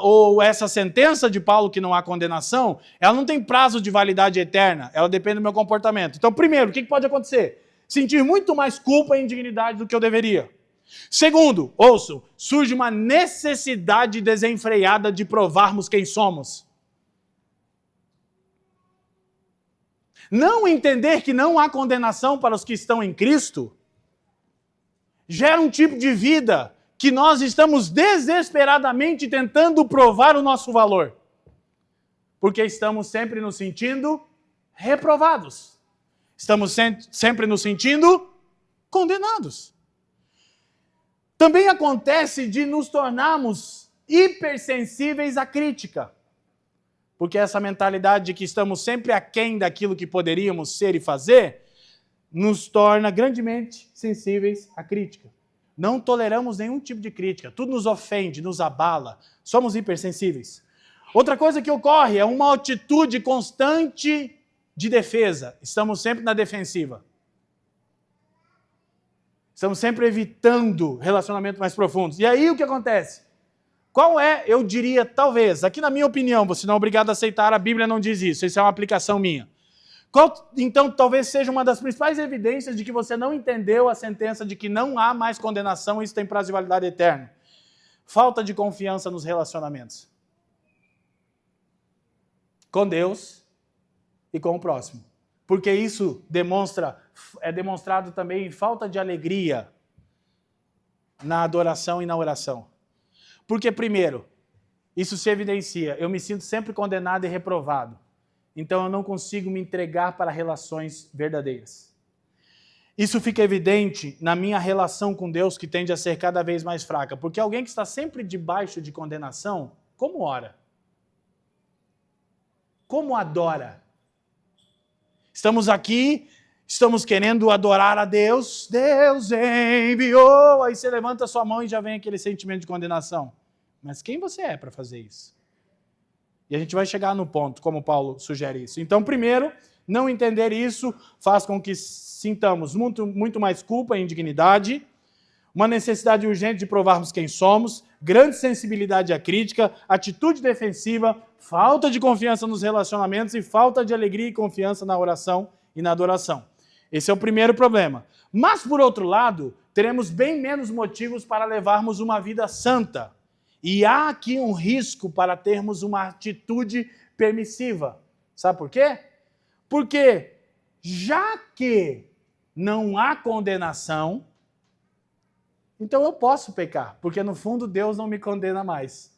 ou essa sentença de Paulo que não há condenação, ela não tem prazo de validade eterna, ela depende do meu comportamento. Então, primeiro, o que pode acontecer? Sentir muito mais culpa e indignidade do que eu deveria. Segundo, ouçam, surge uma necessidade desenfreada de provarmos quem somos. Não entender que não há condenação para os que estão em Cristo gera um tipo de vida que nós estamos desesperadamente tentando provar o nosso valor. Porque estamos sempre nos sentindo reprovados. Estamos sempre nos sentindo condenados. Também acontece de nos tornarmos hipersensíveis à crítica. Porque essa mentalidade de que estamos sempre aquém daquilo que poderíamos ser e fazer, nos torna grandemente sensíveis à crítica. Não toleramos nenhum tipo de crítica. Tudo nos ofende, nos abala. Somos hipersensíveis. Outra coisa que ocorre é uma atitude constante de defesa. Estamos sempre na defensiva. Estamos sempre evitando relacionamentos mais profundos. E aí o que acontece? Qual é, eu diria, talvez, aqui na minha opinião, você não é obrigado a aceitar, a Bíblia não diz isso, isso é uma aplicação minha. Qual, então, talvez seja uma das principais evidências de que você não entendeu a sentença de que não há mais condenação e isso tem prazo de validade eterno? Falta de confiança nos relacionamentos. Com Deus e com o próximo. Porque isso é demonstrado também em falta de alegria na adoração e na oração. Porque, primeiro, isso se evidencia, eu me sinto sempre condenado e reprovado. Então eu não consigo me entregar para relações verdadeiras. Isso fica evidente na minha relação com Deus, que tende a ser cada vez mais fraca. Porque alguém que está sempre debaixo de condenação, como ora? Como adora? Estamos aqui, estamos querendo adorar a Deus. Deus enviou. Aí você levanta a sua mão e já vem aquele sentimento de condenação. Mas quem você é para fazer isso? E a gente vai chegar no ponto, como Paulo sugere isso. Então, primeiro, não entender isso faz com que sintamos muito mais culpa e indignidade, uma necessidade urgente de provarmos quem somos, grande sensibilidade à crítica, atitude defensiva, falta de confiança nos relacionamentos e falta de alegria e confiança na oração e na adoração. Esse é o primeiro problema. Mas, por outro lado, teremos bem menos motivos para levarmos uma vida santa. E há aqui um risco para termos uma atitude permissiva. Sabe por quê? Porque já que não há condenação, então eu posso pecar, porque no fundo Deus não me condena mais.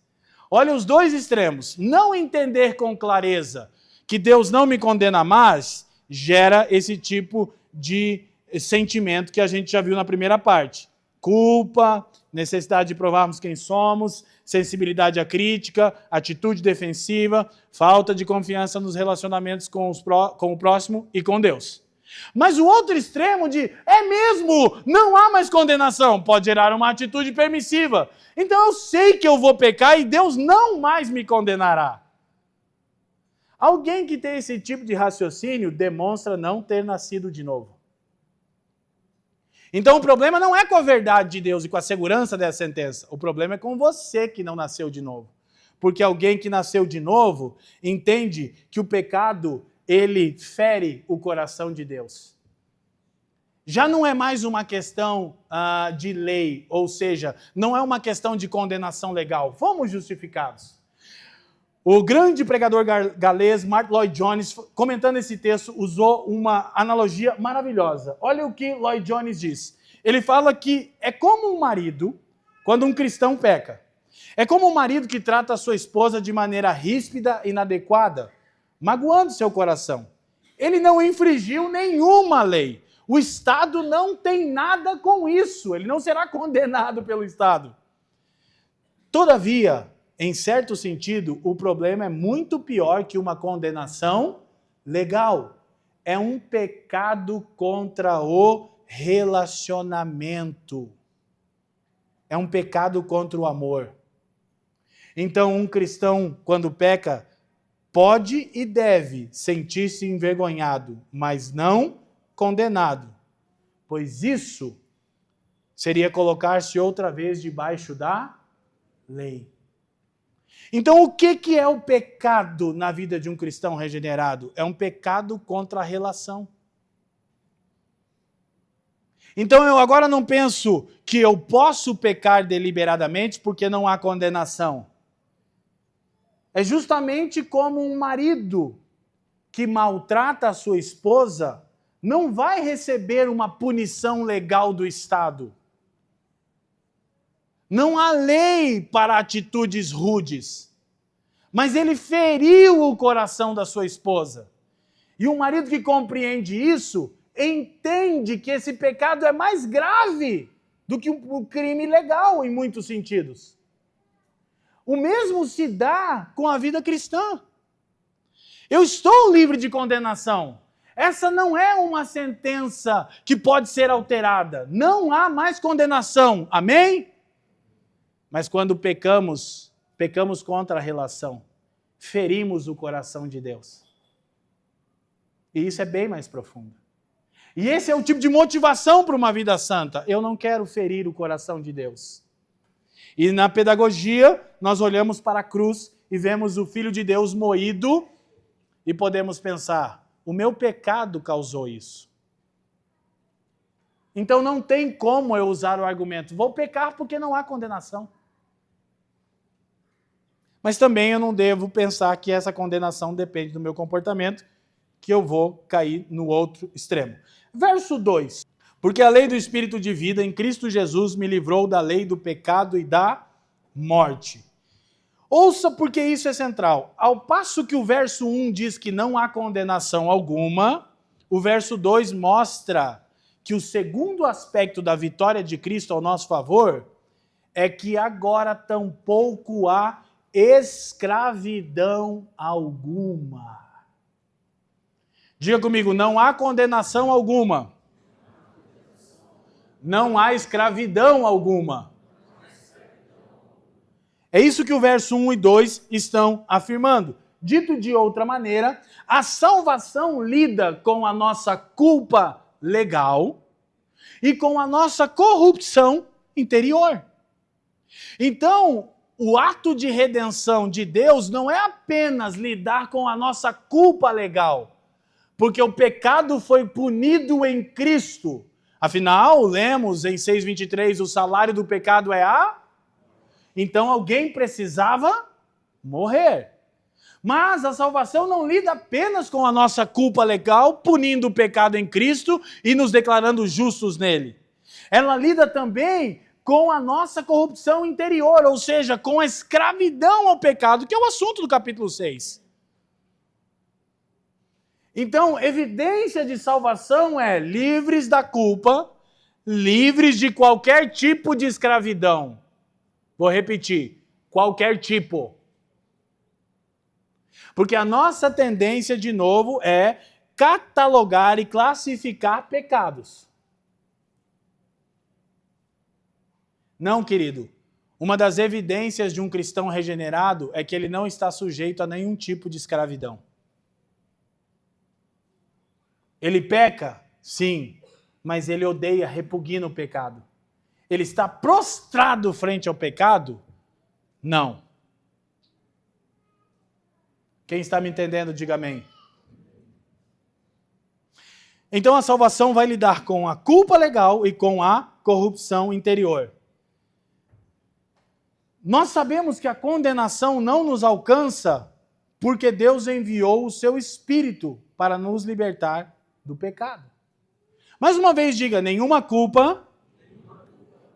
Olha os dois extremos. Não entender com clareza que Deus não me condena mais, gera esse tipo de sentimento que a gente já viu na primeira parte. Culpa, necessidade de provarmos quem somos, sensibilidade à crítica, atitude defensiva, falta de confiança nos relacionamentos com o próximo e com Deus. Mas o outro extremo de, é mesmo, não há mais condenação, pode gerar uma atitude permissiva. Então eu sei que eu vou pecar e Deus não mais me condenará. Alguém que tem esse tipo de raciocínio demonstra não ter nascido de novo. Então o problema não é com a verdade de Deus e com a segurança dessa sentença. O problema é com você que não nasceu de novo. Porque alguém que nasceu de novo entende que o pecado, ele fere o coração de Deus. Já não é mais uma questão de lei, ou seja, não é uma questão de condenação legal. Fomos justificados. O grande pregador galês, Martyn Lloyd-Jones, comentando esse texto, usou uma analogia maravilhosa. Olha o que Lloyd-Jones diz. Ele fala que é como um marido, quando um cristão peca. É como um marido que trata a sua esposa de maneira ríspida e inadequada, magoando seu coração. Ele não infringiu nenhuma lei. O Estado não tem nada com isso. Ele não será condenado pelo Estado. Todavia, em certo sentido, o problema é muito pior que uma condenação legal. É um pecado contra o relacionamento. É um pecado contra o amor. Então, um cristão, quando peca, pode e deve sentir-se envergonhado, mas não condenado, pois isso seria colocar-se outra vez debaixo da lei. Então, o que é o pecado na vida de um cristão regenerado? É um pecado contra a relação. Então, eu agora não penso que eu posso pecar deliberadamente porque não há condenação. É justamente como um marido que maltrata a sua esposa não vai receber uma punição legal do Estado. Não há lei para atitudes rudes. Mas ele feriu o coração da sua esposa. E um marido que compreende isso, entende que esse pecado é mais grave do que um crime legal, em muitos sentidos. O mesmo se dá com a vida cristã. Eu estou livre de condenação. Essa não é uma sentença que pode ser alterada. Não há mais condenação. Amém? Mas quando pecamos contra a relação. Ferimos o coração de Deus. E isso é bem mais profundo. E esse é o tipo de motivação para uma vida santa. Eu não quero ferir o coração de Deus. E na pedagogia, nós olhamos para a cruz e vemos o Filho de Deus moído e podemos pensar, o meu pecado causou isso. Então não tem como eu usar o argumento, vou pecar porque não há condenação. Mas também eu não devo pensar que essa condenação depende do meu comportamento, que eu vou cair no outro extremo. Verso 2. Porque a lei do Espírito de vida em Cristo Jesus me livrou da lei do pecado e da morte. Ouça porque isso é central. Ao passo que o verso 1 diz que não há condenação alguma, o verso 2 mostra que o segundo aspecto da vitória de Cristo ao nosso favor é que agora tampouco há escravidão alguma. Diga comigo, não há condenação alguma. Não há escravidão alguma. É isso que o verso 1 e 2 estão afirmando. Dito de outra maneira, a salvação lida com a nossa culpa legal e com a nossa corrupção interior. Então, o ato de redenção de Deus não é apenas lidar com a nossa culpa legal, porque o pecado foi punido em Cristo. Afinal, lemos em 6:23, o salário do pecado é a... Então alguém precisava morrer. Mas a salvação não lida apenas com a nossa culpa legal, punindo o pecado em Cristo e nos declarando justos nele. Ela lida também com a nossa corrupção interior, ou seja, com a escravidão ao pecado, que é o assunto do capítulo 6. Então, evidência de salvação é livres da culpa, livres de qualquer tipo de escravidão. Vou repetir, qualquer tipo. Porque a nossa tendência, de novo, é catalogar e classificar pecados. Não, querido. Uma das evidências de um cristão regenerado é que ele não está sujeito a nenhum tipo de escravidão. Ele peca? Sim, mas ele odeia, repugna o pecado. Ele está prostrado frente ao pecado? Não. Quem está me entendendo, diga amém. Então a salvação vai lidar com a culpa legal e com a corrupção interior. Nós sabemos que a condenação não nos alcança porque Deus enviou o seu Espírito para nos libertar do pecado. Mais uma vez diga, nenhuma culpa,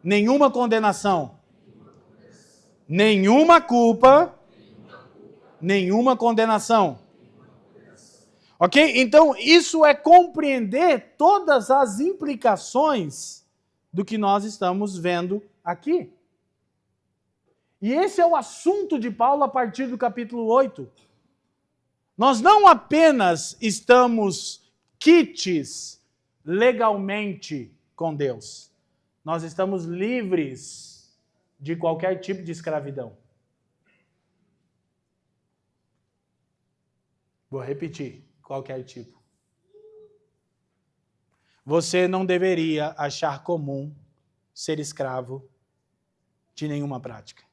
nenhuma condenação. Nenhuma culpa, nenhuma condenação. Ok? Então, isso é compreender todas as implicações do que nós estamos vendo aqui. E esse é o assunto de Paulo a partir do capítulo 8. Nós não apenas estamos quites legalmente com Deus, nós estamos livres de qualquer tipo de escravidão. Vou repetir, qualquer tipo. Você não deveria achar comum ser escravo de nenhuma prática.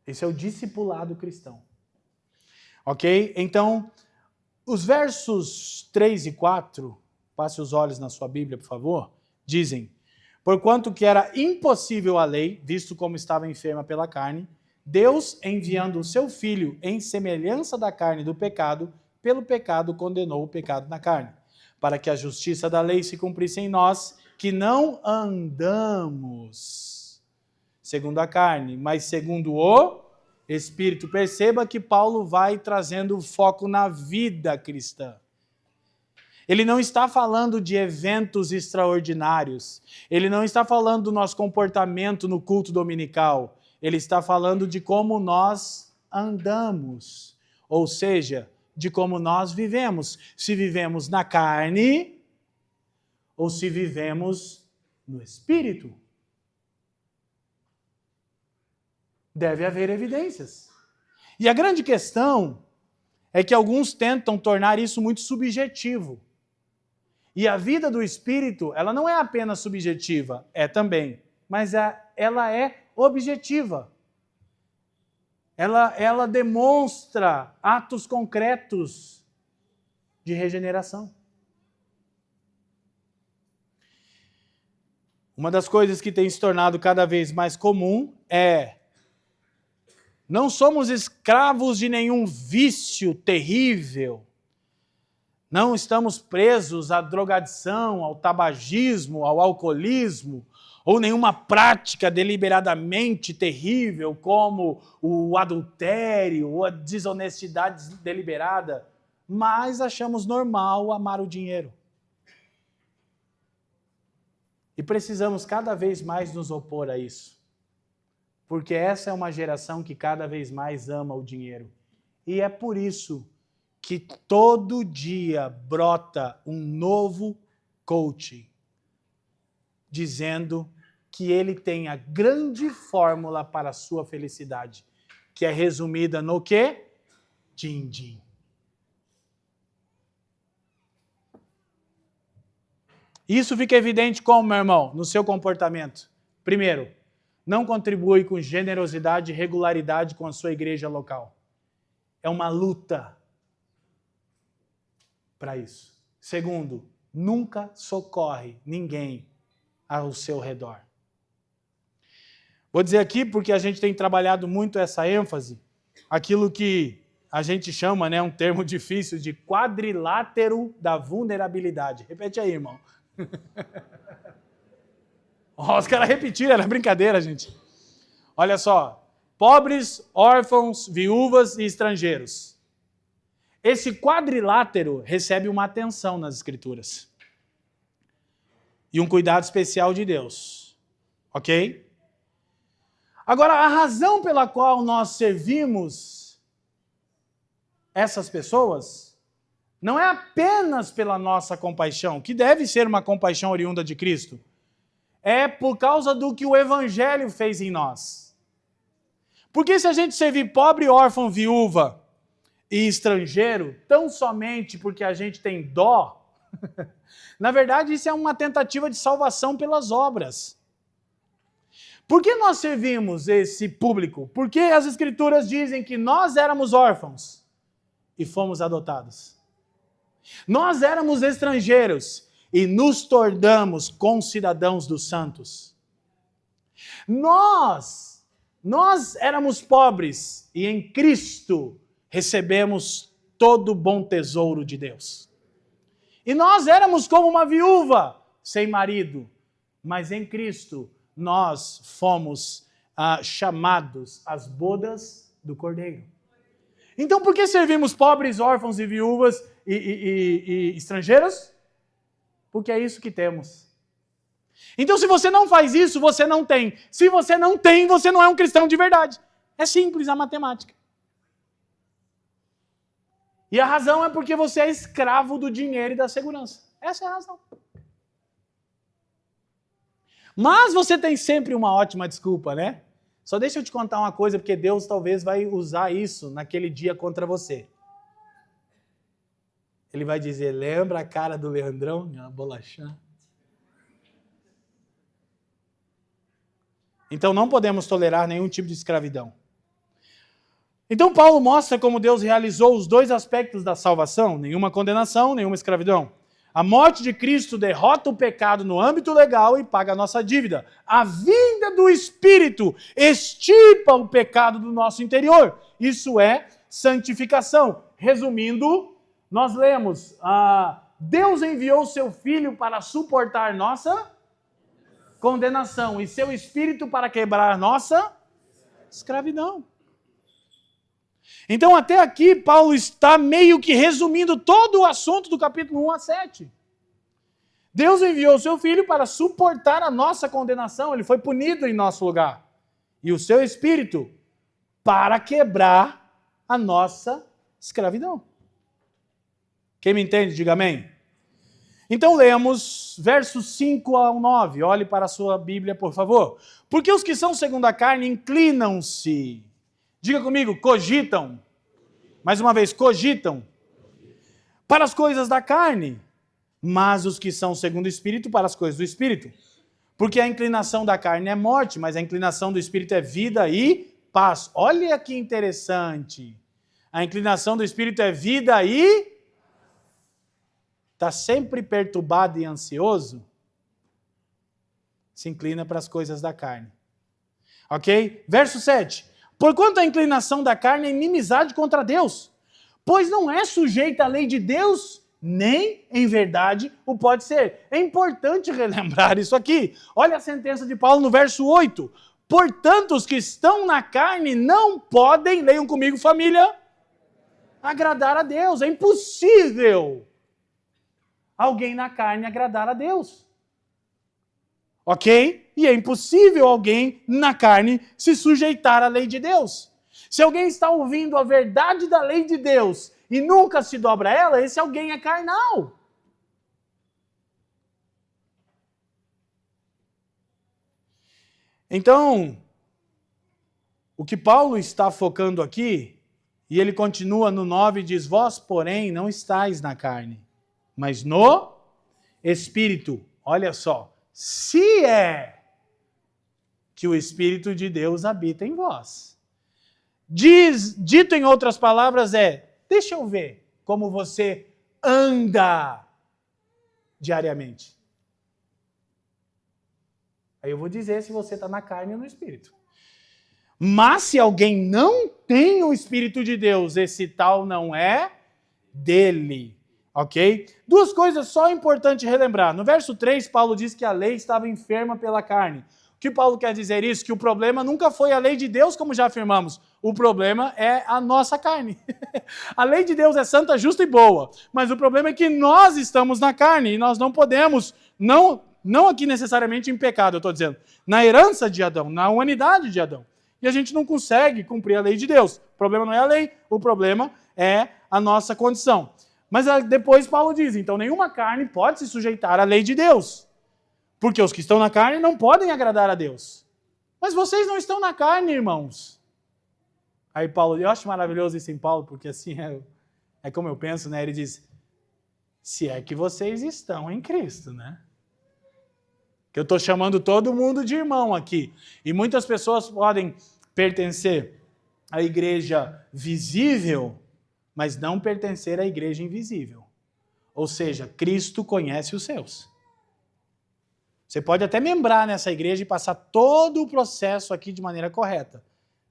Esse é o discipulado cristão. Ok? Então, os versos 3 e 4, passe os olhos na sua Bíblia, por favor, dizem: porquanto que era impossível a lei, visto como estava enferma pela carne, Deus, enviando o seu Filho em semelhança da carne do pecado, pelo pecado condenou o pecado na carne, para que a justiça da lei se cumprisse em nós, que não andamos segundo a carne, mas segundo o Espírito. Perceba que Paulo vai trazendo foco na vida cristã. Ele não está falando de eventos extraordinários. Ele não está falando do nosso comportamento no culto dominical. Ele está falando de como nós andamos. Ou seja, de como nós vivemos. Se vivemos na carne ou se vivemos no Espírito. Deve haver evidências. E a grande questão é que alguns tentam tornar isso muito subjetivo. E a vida do Espírito, ela não é apenas subjetiva, é também, mas ela é objetiva. Ela demonstra atos concretos de regeneração. Uma das coisas que tem se tornado cada vez mais comum é: não somos escravos de nenhum vício terrível. Não estamos presos à drogadição, ao tabagismo, ao alcoolismo, ou nenhuma prática deliberadamente terrível, como o adultério ou a desonestidade deliberada, mas achamos normal amar o dinheiro. E precisamos cada vez mais nos opor a isso. Porque essa é uma geração que cada vez mais ama o dinheiro. E é por isso que todo dia brota um novo coaching, dizendo que ele tem a grande fórmula para a sua felicidade, que é resumida no quê? Din-din. Isso fica evidente como, meu irmão, no seu comportamento. Primeiro, não contribui com generosidade e regularidade com a sua igreja local. É uma luta para isso. Segundo, nunca socorre ninguém ao seu redor. Vou dizer aqui, porque a gente tem trabalhado muito essa ênfase, aquilo que a gente chama, um termo difícil, de quadrilátero da vulnerabilidade. Repete aí, irmão. Os caras repetiram, era brincadeira, gente. Olha só, pobres, órfãos, viúvas e estrangeiros. Esse quadrilátero recebe uma atenção nas Escrituras. E um cuidado especial de Deus. Ok? Agora, a razão pela qual nós servimos essas pessoas não é apenas pela nossa compaixão, que deve ser uma compaixão oriunda de Cristo. É por causa do que o Evangelho fez em nós. Porque se a gente servir pobre, órfão, viúva e estrangeiro, tão somente porque a gente tem dó, na verdade isso é uma tentativa de salvação pelas obras. Por que nós servimos esse público? Porque as Escrituras dizem que nós éramos órfãos e fomos adotados. Nós éramos estrangeiros e nos tornamos concidadãos dos santos. Nós éramos pobres e em Cristo recebemos todo o bom tesouro de Deus. E nós éramos como uma viúva sem marido, mas em Cristo nós fomos chamados às bodas do Cordeiro. Então por que servimos pobres, órfãos e viúvas e estrangeiros? Porque é isso que temos. Então, se você não faz isso, você não tem. Se você não tem, você não é um cristão de verdade. É simples a matemática. E a razão é porque você é escravo do dinheiro e da segurança. Essa é a razão. Mas você tem sempre uma ótima desculpa, né? Só deixa eu te contar uma coisa, porque Deus talvez vai usar isso naquele dia contra você. Ele vai dizer, lembra a cara do Leandrão? Uma bolachã. Então não podemos tolerar nenhum tipo de escravidão. Então Paulo mostra como Deus realizou os dois aspectos da salvação, nenhuma condenação, nenhuma escravidão. A morte de Cristo derrota o pecado no âmbito legal e paga a nossa dívida. A vinda do Espírito extirpa o pecado do nosso interior. Isso é santificação. Resumindo, nós lemos, Deus enviou seu Filho para suportar nossa condenação e seu Espírito para quebrar nossa escravidão. Então, até aqui, Paulo está meio que resumindo todo o assunto do capítulo 1 a 7. Deus enviou o seu Filho para suportar a nossa condenação, ele foi punido em nosso lugar. E o seu Espírito para quebrar a nossa escravidão. Quem me entende, diga amém. Então, lemos versos 5 ao 9. Olhe para a sua Bíblia, por favor. Porque os que são segundo a carne inclinam-se. Diga comigo, cogitam. Mais uma vez, cogitam. Para as coisas da carne. Mas os que são segundo o Espírito, para as coisas do Espírito. Porque a inclinação da carne é morte, mas a inclinação do Espírito é vida e paz. Olha que interessante. A inclinação do Espírito é vida e... Está sempre perturbado e ansioso? Se inclina para as coisas da carne. Ok? Verso 7. Porquanto a inclinação da carne é inimizade contra Deus, pois não é sujeita à lei de Deus, nem, em verdade, o pode ser. É importante relembrar isso aqui. Olha a sentença de Paulo no verso 8. Portanto, os que estão na carne não podem, leiam comigo, família, agradar a Deus. É impossível alguém na carne agradar a Deus. Ok? E é impossível alguém na carne se sujeitar à lei de Deus. Se alguém está ouvindo a verdade da lei de Deus e nunca se dobra a ela, esse alguém é carnal. Então, o que Paulo está focando aqui, e ele continua no 9 e diz, vós, porém, não estáis na carne, mas no Espírito. Olha só, se é que o Espírito de Deus habita em vós. Dito em outras palavras deixa eu ver como você anda diariamente. Aí eu vou dizer se você está na carne ou no Espírito. Mas se alguém não tem o Espírito de Deus, esse tal não é dele. Ok? Duas coisas só importante relembrar. No verso 3, Paulo diz que a lei estava enferma pela carne. O que Paulo quer dizer isso? Que o problema nunca foi a lei de Deus, como já afirmamos. O problema é a nossa carne. A lei de Deus é santa, justa e boa. Mas o problema é que nós estamos na carne e nós não podemos, não aqui necessariamente em pecado, eu estou dizendo, na herança de Adão, na humanidade de Adão. E a gente não consegue cumprir a lei de Deus. O problema não é a lei, o problema é a nossa condição. Mas depois Paulo diz, então nenhuma carne pode se sujeitar à lei de Deus. Porque os que estão na carne não podem agradar a Deus. Mas vocês não estão na carne, irmãos. Aí Paulo, eu acho maravilhoso isso em Paulo, porque assim é como eu penso, né? Ele diz, se é que vocês estão em Cristo, né? Que eu estou chamando todo mundo de irmão aqui. E muitas pessoas podem pertencer à igreja visível, mas não pertencer à igreja invisível. Ou seja, Cristo conhece os seus. Você pode até membrar nessa igreja e passar todo o processo aqui de maneira correta,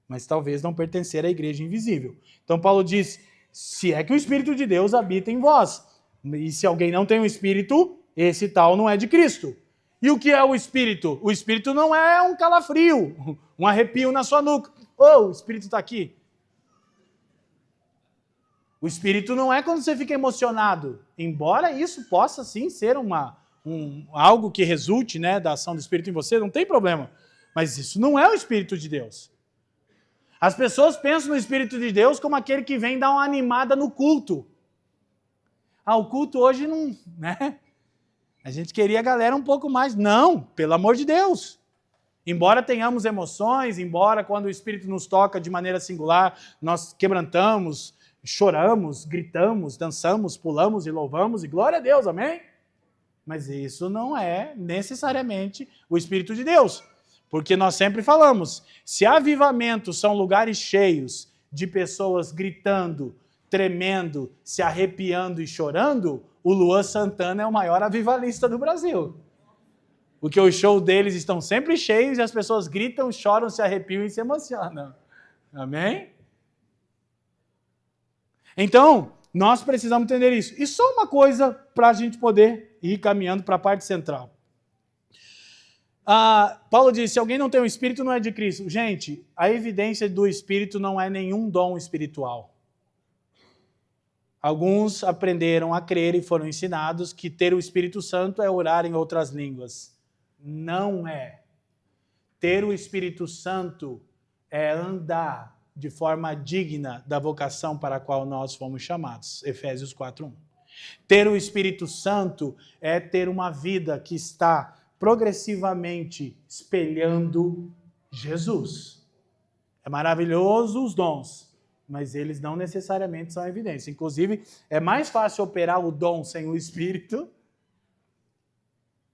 mas talvez não pertencer à igreja invisível. Então Paulo diz, se é que o Espírito de Deus habita em vós, e se alguém não tem o Espírito, esse tal não é de Cristo. E o que é o Espírito? O Espírito não é um calafrio, um arrepio na sua nuca. O Espírito está aqui. O Espírito não é quando você fica emocionado, embora isso possa sim ser um algo que resulte, né, da ação do Espírito em você, não tem problema. Mas isso não é o Espírito de Deus. As pessoas pensam no Espírito de Deus como aquele que vem dar uma animada no culto. O culto hoje não, né? A gente queria a galera um pouco mais. Não, pelo amor de Deus. Embora tenhamos emoções, embora quando o Espírito nos toca de maneira singular, nós quebrantamos, choramos, gritamos, dançamos, pulamos e louvamos, e glória a Deus, amém? Mas isso não é necessariamente o Espírito de Deus. Porque nós sempre falamos, se avivamentos são lugares cheios de pessoas gritando, tremendo, se arrepiando e chorando, o Luan Santana é o maior avivalista do Brasil. Porque os shows deles estão sempre cheios e as pessoas gritam, choram, se arrepiam e se emocionam. Amém? Então, nós precisamos entender isso. E só uma coisa para a gente poder ir caminhando para a parte central. Paulo diz, se alguém não tem o Espírito, não é de Cristo. Gente, a evidência do Espírito não é nenhum dom espiritual. Alguns aprenderam a crer e foram ensinados que ter o Espírito Santo é orar em outras línguas. Não é. Ter o Espírito Santo é andar de forma digna da vocação para a qual nós fomos chamados. Efésios 4:1. Ter o Espírito Santo é ter uma vida que está progressivamente espelhando Jesus. É maravilhoso os dons, mas eles não necessariamente são evidência. Inclusive, é mais fácil operar o dom sem o Espírito,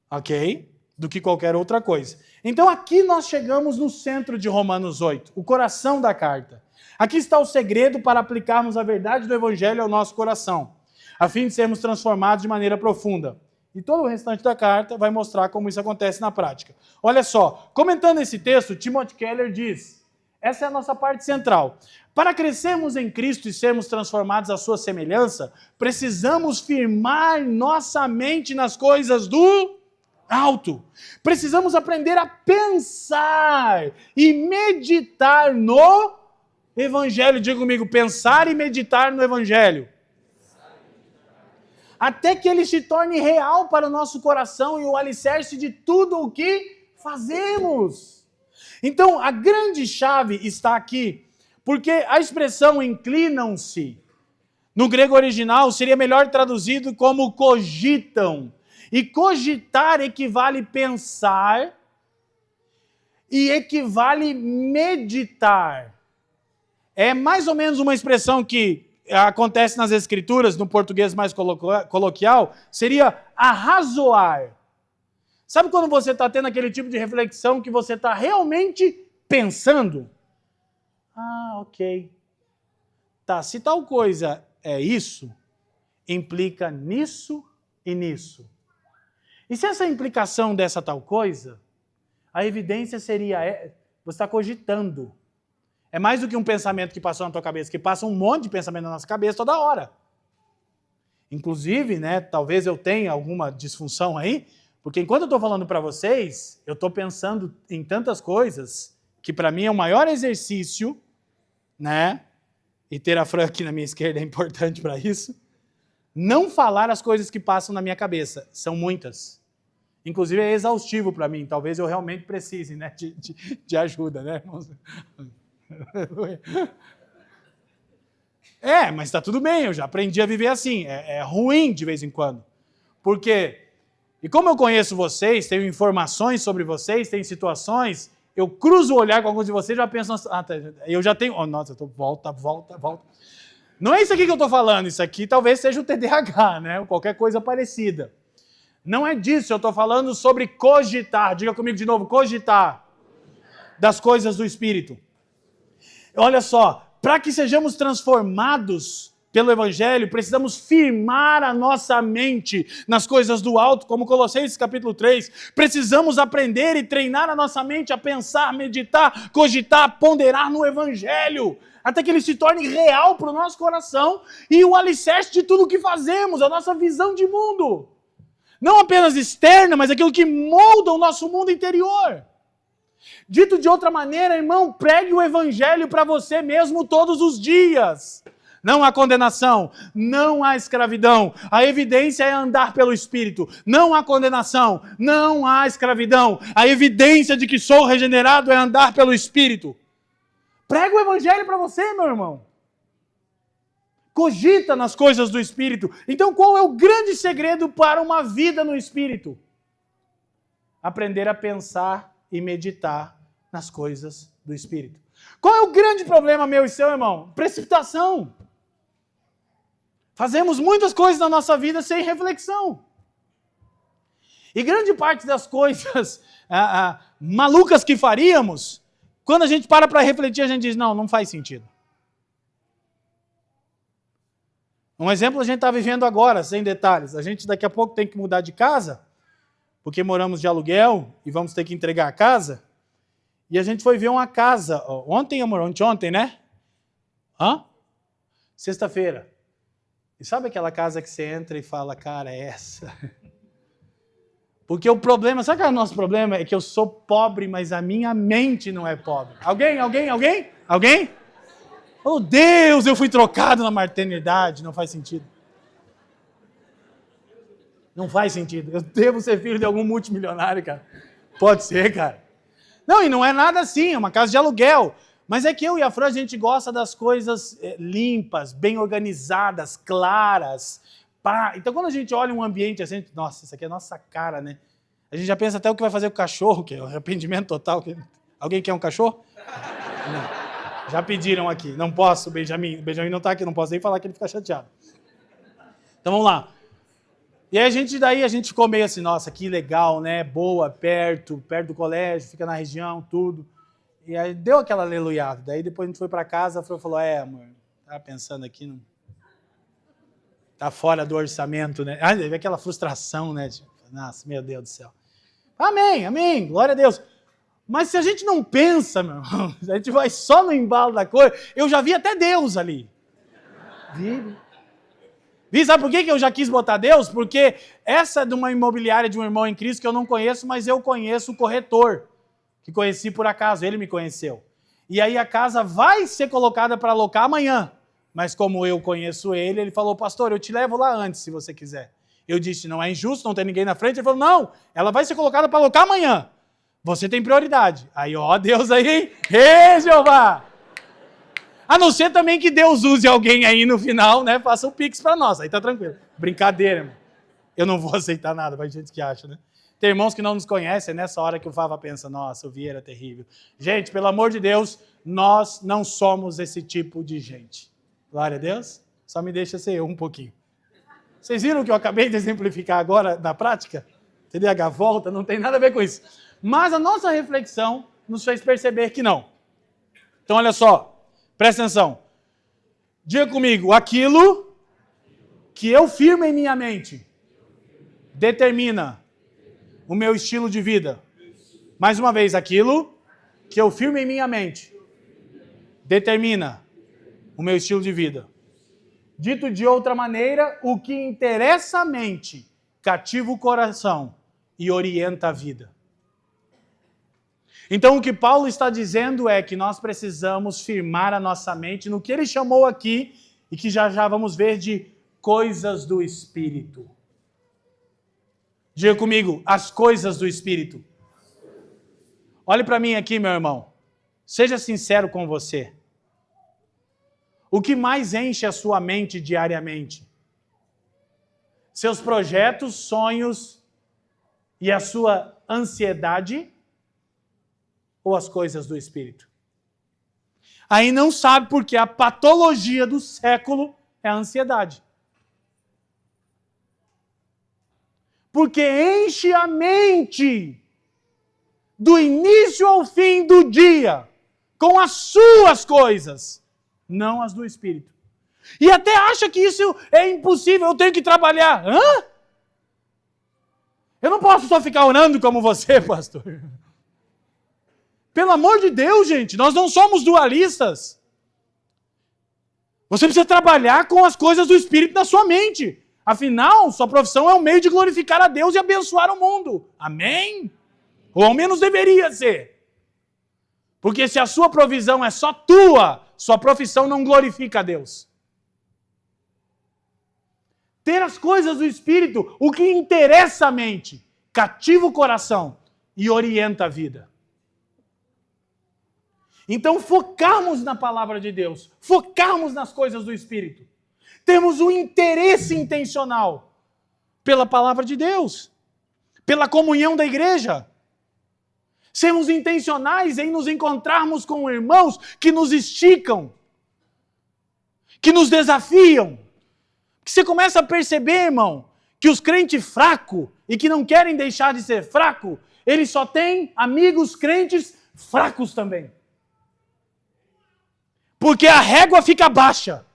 ok? Do que qualquer outra coisa. Então aqui nós chegamos no centro de Romanos 8, o coração da carta. Aqui está o segredo para aplicarmos a verdade do Evangelho ao nosso coração, a fim de sermos transformados de maneira profunda. E todo o restante da carta vai mostrar como isso acontece na prática. Olha só, comentando esse texto, Timothy Keller diz, essa é a nossa parte central. Para crescermos em Cristo e sermos transformados à sua semelhança, precisamos firmar nossa mente nas coisas do alto. Precisamos aprender a pensar e meditar no Evangelho. Diga comigo, pensar e meditar no Evangelho. Até que ele se torne real para o nosso coração e o alicerce de tudo o que fazemos. Então, a grande chave está aqui, porque a expressão inclinam-se, no grego original, seria melhor traduzido como cogitam. E cogitar equivale pensar e equivale meditar. É mais ou menos uma expressão que acontece nas Escrituras, no português mais coloquial, seria arrazoar. Sabe quando você está tendo aquele tipo de reflexão que você está realmente pensando? Ok. Tá, se tal coisa é isso, implica nisso e nisso. E se essa implicação dessa tal coisa, a evidência seria, você está cogitando. É mais do que um pensamento que passou na tua cabeça, que passa um monte de pensamento na nossa cabeça toda hora. Inclusive, né, talvez eu tenha alguma disfunção aí, porque enquanto eu estou falando para vocês, eu estou pensando em tantas coisas, que para mim é o maior exercício, né, e ter a Fran aqui na minha esquerda é importante para isso, não falar as coisas que passam na minha cabeça, são muitas. Inclusive é exaustivo para mim, talvez eu realmente precise, né, de ajuda, né, irmãos? Mas está tudo bem, eu já aprendi a viver assim. É ruim de vez em quando. Porque, e como eu conheço vocês, tenho informações sobre vocês, tenho situações, eu cruzo o olhar com alguns de vocês e já penso, eu já tenho, nossa, eu tô, volta. Não é isso aqui que eu estou falando, isso aqui talvez seja o TDAH, né? Ou qualquer coisa parecida. Não é disso, eu estou falando sobre cogitar. Diga comigo de novo, cogitar das coisas do Espírito. Olha só, para que sejamos transformados pelo Evangelho, precisamos firmar a nossa mente nas coisas do alto, como Colossenses capítulo 3. Precisamos aprender e treinar a nossa mente a pensar, meditar, cogitar, ponderar no Evangelho, até que ele se torne real para o nosso coração e o alicerce de tudo o que fazemos, a nossa visão de mundo. Não apenas externa, mas aquilo que molda o nosso mundo interior. Dito de outra maneira, irmão, pregue o Evangelho para você mesmo todos os dias. não há condenação, não há escravidão. A evidência é andar pelo Espírito. Não há condenação, não há escravidão. A evidência de que sou regenerado é andar pelo Espírito. Prega o Evangelho para você, meu irmão. Cogita nas coisas do Espírito. Então, qual é o grande segredo para uma vida no Espírito? Aprender a pensar e meditar nas coisas do Espírito. Qual é o grande problema meu e seu, irmão? Precipitação. Fazemos muitas coisas na nossa vida sem reflexão. E grande parte das coisas malucas que faríamos, quando a gente para refletir, a gente diz, não faz sentido. Um exemplo a gente está vivendo agora, sem detalhes. A gente daqui a pouco tem que mudar de casa, porque moramos de aluguel e vamos ter que entregar a casa. E a gente foi ver uma casa, ontem, amor, ontem, né? Sexta-feira. E sabe aquela casa que você entra e fala, cara, é essa? Porque o problema, sabe qual é o nosso problema? É que eu sou pobre, mas a minha mente não é pobre. Alguém? Oh Deus, eu fui trocado na maternidade. Não faz sentido. Não faz sentido. Eu devo ser filho de algum multimilionário, cara. Pode ser, cara. Não, e não é nada assim, é uma casa de aluguel. Mas é que eu e a Fran, a gente gosta das coisas limpas, bem organizadas, claras. Pá. Então, quando a gente olha um ambiente assim, nossa, isso aqui é a nossa cara, né? A gente já pensa até o que vai fazer com o cachorro, que é o arrependimento total. Alguém quer um cachorro? Não. Já pediram aqui. Não posso, Benjamin. O Benjamin não está aqui, não posso nem falar que ele fica chateado. Então, vamos lá. E aí a gente ficou meio assim, nossa, que legal, né? Boa, perto do colégio, fica na região, tudo. E aí deu aquela aleluiada. Daí depois a gente foi para casa, a Fran falou, amor, tava pensando aqui, não... tá fora do orçamento, né? Ah, teve aquela frustração, né? Tipo, nossa, meu Deus do céu. Amém, glória a Deus. Mas se a gente não pensa, meu irmão, a gente vai só no embalo da coisa, eu já vi até Deus ali. Vi, sabe por que eu já quis botar Deus? Porque essa é de uma imobiliária de um irmão em Cristo que eu não conheço, mas eu conheço o corretor, que conheci por acaso, ele me conheceu. E aí a casa vai ser colocada para alocar amanhã. Mas como eu conheço ele, ele falou, pastor, eu te levo lá antes, se você quiser. Eu disse, não é injusto, não tem ninguém na frente. Ele falou, não, ela vai ser colocada para alocar amanhã. Você tem prioridade. Aí, ó, Deus aí, hein? Ê, Jeová! A não ser também que Deus use alguém aí no final, né? Faça o Pix para nós, aí tá tranquilo. Brincadeira, irmão. Eu não vou aceitar nada, vai gente que acha, né? Tem irmãos que não nos conhecem, é nessa hora que o Fava pensa, nossa, o Vieira é terrível. Gente, pelo amor de Deus, nós não somos esse tipo de gente. Glória a Deus. Só me deixa ser eu um pouquinho. Vocês viram o que eu acabei de exemplificar agora na prática? TDAH volta, não tem nada a ver com isso. Mas a nossa reflexão nos fez perceber que não. Então, olha só, presta atenção. Diga comigo, aquilo que eu firmo em minha mente determina o meu estilo de vida. Mais uma vez, aquilo que eu firmo em minha mente determina o meu estilo de vida. Dito de outra maneira, o que interessa a mente cativa o coração e orienta a vida. Então, o que Paulo está dizendo é que nós precisamos firmar a nossa mente no que ele chamou aqui, e que já vamos ver, de coisas do Espírito. Diga comigo, as coisas do Espírito. Olhe para mim aqui, meu irmão. Seja sincero com você. O que mais enche a sua mente diariamente? Seus projetos, sonhos e a sua ansiedade? Ou as coisas do Espírito? Aí não sabe porque a patologia do século é a ansiedade. Porque enche a mente do início ao fim do dia com as suas coisas, não as do Espírito. E até acha que isso é impossível, eu tenho que trabalhar. Hã? Eu não posso só ficar orando como você, pastor. Pelo amor de Deus, gente, nós não somos dualistas. Você precisa trabalhar com as coisas do Espírito na sua mente. Afinal, sua profissão é um meio de glorificar a Deus e abençoar o mundo. Amém? Ou ao menos deveria ser. Porque se a sua provisão é só tua, sua profissão não glorifica a Deus. ter as coisas do Espírito, o que interessa a mente, cativa o coração e orienta a vida. Então, focarmos na palavra de Deus, focarmos nas coisas do Espírito. Temos um interesse intencional pela palavra de Deus, pela comunhão da igreja. Sermos intencionais em nos encontrarmos com irmãos que nos esticam, que nos desafiam. Que você começa a perceber, irmão, que os crentes fracos e que não querem deixar de ser fracos, eles só têm amigos crentes fracos também. Porque a régua fica baixa.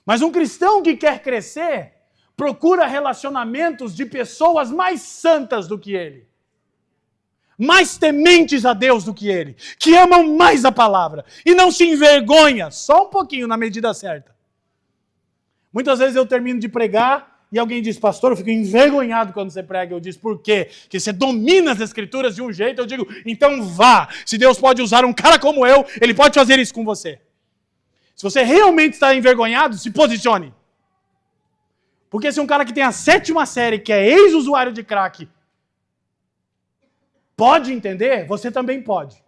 Mas um cristão que quer crescer, procura relacionamentos de pessoas mais santas do que ele. Mais tementes a Deus do que ele. Que amam mais a palavra. E não se envergonha, só um pouquinho na medida certa. Muitas vezes eu termino de pregar e alguém diz, pastor, eu fico envergonhado quando você prega. Eu digo, por quê? Porque você domina as escrituras de um jeito. Eu digo, então vá. Se Deus pode usar um cara como eu, Ele pode fazer isso com você. Se você realmente está envergonhado, se posicione. Porque se um cara que tem a 7ª série, que é ex-usuário de crack, pode entender, você também pode.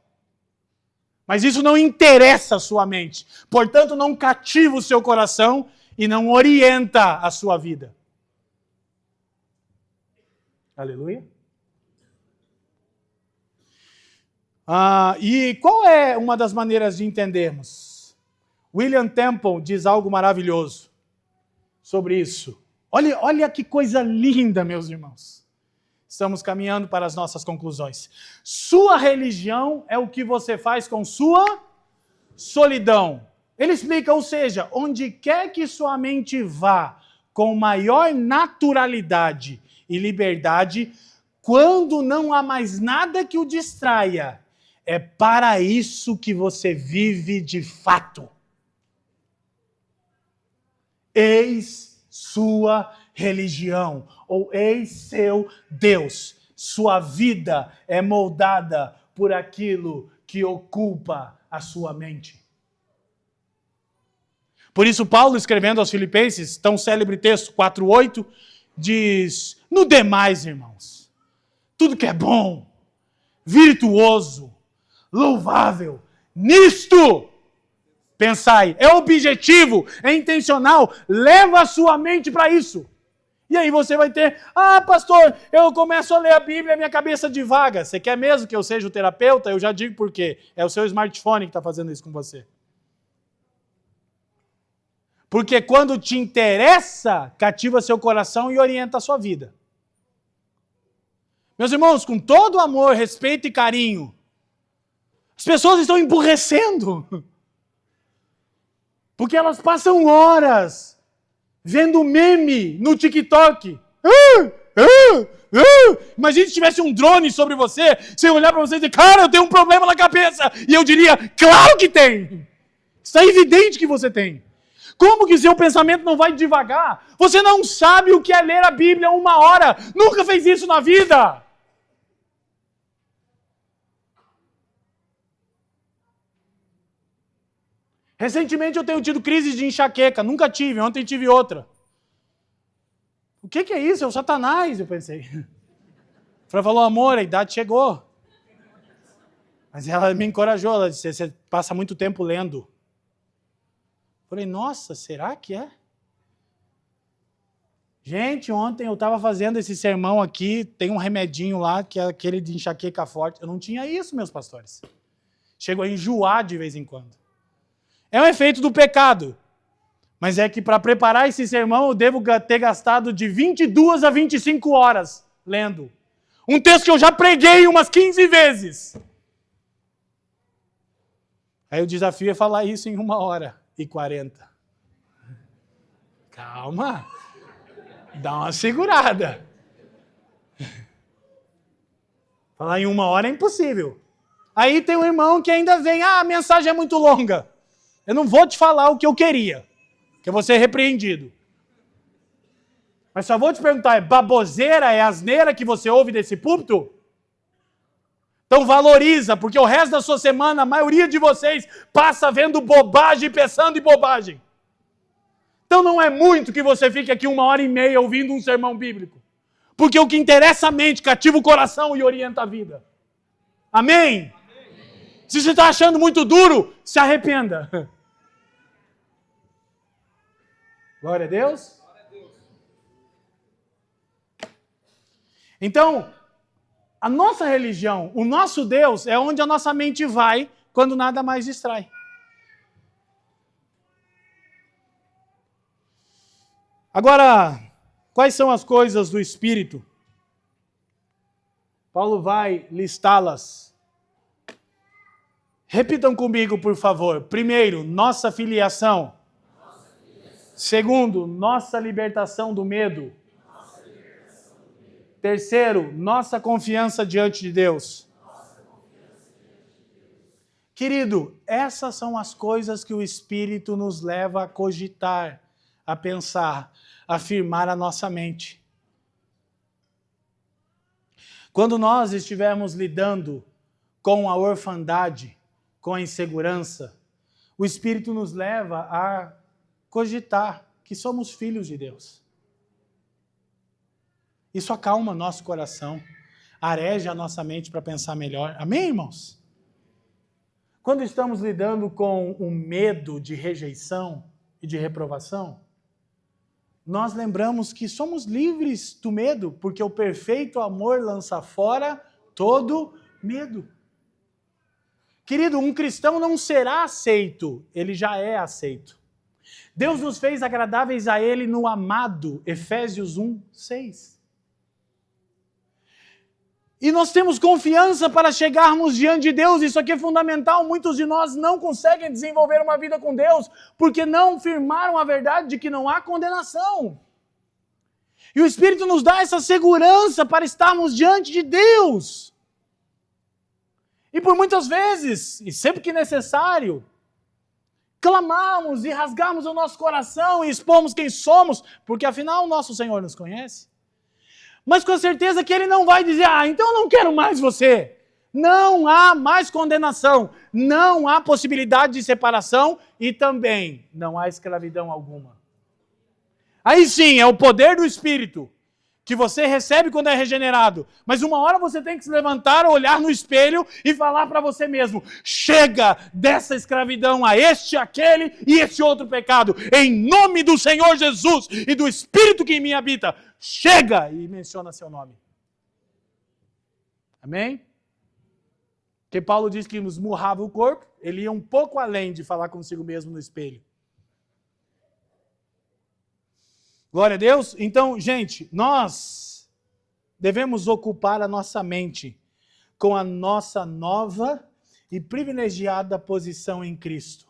Mas isso não interessa a sua mente. Portanto, não cativa o seu coração e não orienta a sua vida. Aleluia. E qual é uma das maneiras de entendermos? William Temple diz algo maravilhoso sobre isso. Olha que coisa linda, meus irmãos. Estamos caminhando para as nossas conclusões. Sua religião é o que você faz com sua solidão. Ele explica, ou seja, onde quer que sua mente vá com maior naturalidade e liberdade, quando não há mais nada que o distraia, é para isso que você vive de fato. Eis sua religião, ou eis seu Deus. Sua vida é moldada por aquilo que ocupa a sua mente. Por isso, Paulo, escrevendo aos Filipenses, tão célebre texto 4:8, diz, no demais, irmãos, tudo que é bom, virtuoso, louvável, nisto pensai, é objetivo, é intencional, leva a sua mente para isso. E aí você vai ter, pastor, eu começo a ler a Bíblia e a minha cabeça divaga. Você quer mesmo que eu seja o terapeuta? Eu já digo por quê. É o seu smartphone que está fazendo isso com você. Porque quando te interessa, cativa seu coração e orienta a sua vida. Meus irmãos, com todo amor, respeito e carinho, as pessoas estão emburrecendo. Porque elas passam horas vendo meme no TikTok. Imagina se tivesse um drone sobre você, você olhar para você e dizer, cara, eu tenho um problema na cabeça. E eu diria, claro que tem. Está evidente que você tem. Como que seu pensamento não vai devagar? Você não sabe o que é ler a Bíblia 1 hora. Nunca fez isso na vida. Recentemente eu tenho tido crises de enxaqueca. Nunca tive, ontem tive outra. O que é isso? É o Satanás, eu pensei. Ela falou, amor, a idade chegou. Mas ela me encorajou, ela disse, você passa muito tempo lendo. Falei, nossa, será que é? Gente, ontem eu estava fazendo esse sermão aqui, tem um remedinho lá, que é aquele de enxaqueca forte. Eu não tinha isso, meus pastores. Chego a enjoar de vez em quando. É um efeito do pecado. Mas é que para preparar esse sermão eu devo ter gastado de 22 a 25 horas lendo. Um texto que eu já preguei umas 15 vezes. Aí o desafio é falar isso em 1h40. Calma. Dá uma segurada. Falar em 1 hora é impossível. Aí tem um irmão que ainda vem, a mensagem é muito longa. Eu não vou te falar o que eu queria, que eu vou ser repreendido. Mas só vou te perguntar, é baboseira, é asneira que você ouve desse púlpito? Então valoriza, porque o resto da sua semana, a maioria de vocês passa vendo bobagem, pensando em bobagem. Então não é muito que você fique aqui 1h30 ouvindo um sermão bíblico. Porque o que interessa a mente, cativa o coração e orienta a vida. Amém? Se você está achando muito duro, se arrependa. Glória a Deus. Então, a nossa religião, o nosso Deus, é onde a nossa mente vai quando nada mais distrai. Agora, quais são as coisas do Espírito? Paulo vai listá-las. Repitam comigo, por favor. Primeiro, nossa filiação. Segundo, nossa libertação do medo. Terceiro, nossa confiança diante de Deus. Querido, essas são as coisas que o Espírito nos leva a cogitar, a pensar, a firmar a nossa mente. Quando nós estivermos lidando com a orfandade, com a insegurança, o Espírito nos leva a cogitar que somos filhos de Deus. Isso acalma nosso coração, areja a nossa mente para pensar melhor. Amém, irmãos? Quando estamos lidando com o medo de rejeição e de reprovação, nós lembramos que somos livres do medo, porque o perfeito amor lança fora todo medo. Querido, um cristão não será aceito, ele já é aceito. Deus nos fez agradáveis a Ele no amado, Efésios 1:6. E nós temos confiança para chegarmos diante de Deus, isso aqui é fundamental. Muitos de nós não conseguem desenvolver uma vida com Deus, porque não firmaram a verdade de que não há condenação. E o Espírito nos dá essa segurança para estarmos diante de Deus. E por muitas vezes, e sempre que necessário, clamamos e rasgamos o nosso coração e expomos quem somos, porque afinal o nosso Senhor nos conhece. Mas com a certeza que Ele não vai dizer, então eu não quero mais você. Não há mais condenação, não há possibilidade de separação e também não há escravidão alguma. Aí sim, é o poder do Espírito que você recebe quando é regenerado. Mas uma hora você tem que se levantar, olhar no espelho e falar para você mesmo, chega dessa escravidão a este, aquele e esse outro pecado. Em nome do Senhor Jesus e do Espírito que em mim habita, chega! E menciona seu nome. Amém? Porque Paulo diz que nos murrava o corpo, ele ia um pouco além de falar consigo mesmo no espelho. Glória a Deus. Então, gente, nós devemos ocupar a nossa mente com a nossa nova e privilegiada posição em Cristo.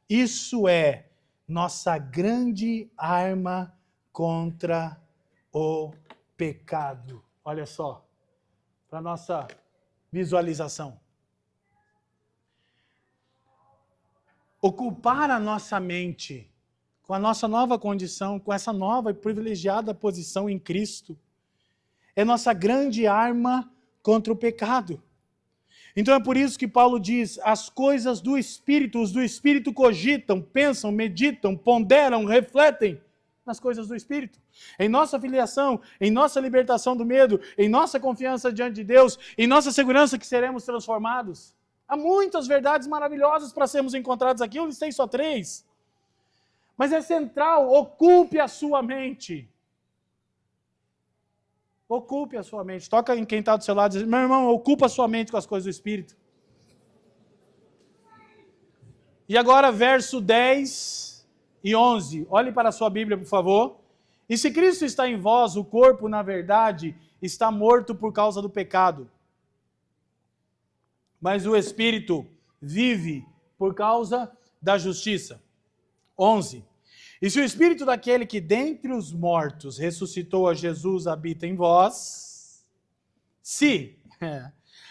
Isso é nossa grande arma contra o pecado. Olha só, para nossa visualização. Ocupar a nossa mente com a nossa nova condição, com essa nova e privilegiada posição em Cristo, é nossa grande arma contra o pecado. Então é por isso que Paulo diz, as coisas do Espírito, os do Espírito cogitam, pensam, meditam, ponderam, refletem nas coisas do Espírito. Em nossa filiação, em nossa libertação do medo, em nossa confiança diante de Deus, em nossa segurança que seremos transformados. Há muitas verdades maravilhosas para sermos encontradas aqui, eu listei só 3. Mas é central, ocupe a sua mente. Ocupe a sua mente. Toca em quem está do seu lado e diz, meu irmão, ocupa a sua mente com as coisas do Espírito. E agora, verso 10 e 11. Olhe para a sua Bíblia, por favor. E se Cristo está em vós, o corpo, na verdade, está morto por causa do pecado. Mas o Espírito vive por causa da justiça. 11. E se o Espírito daquele que dentre os mortos ressuscitou a Jesus habita em vós, se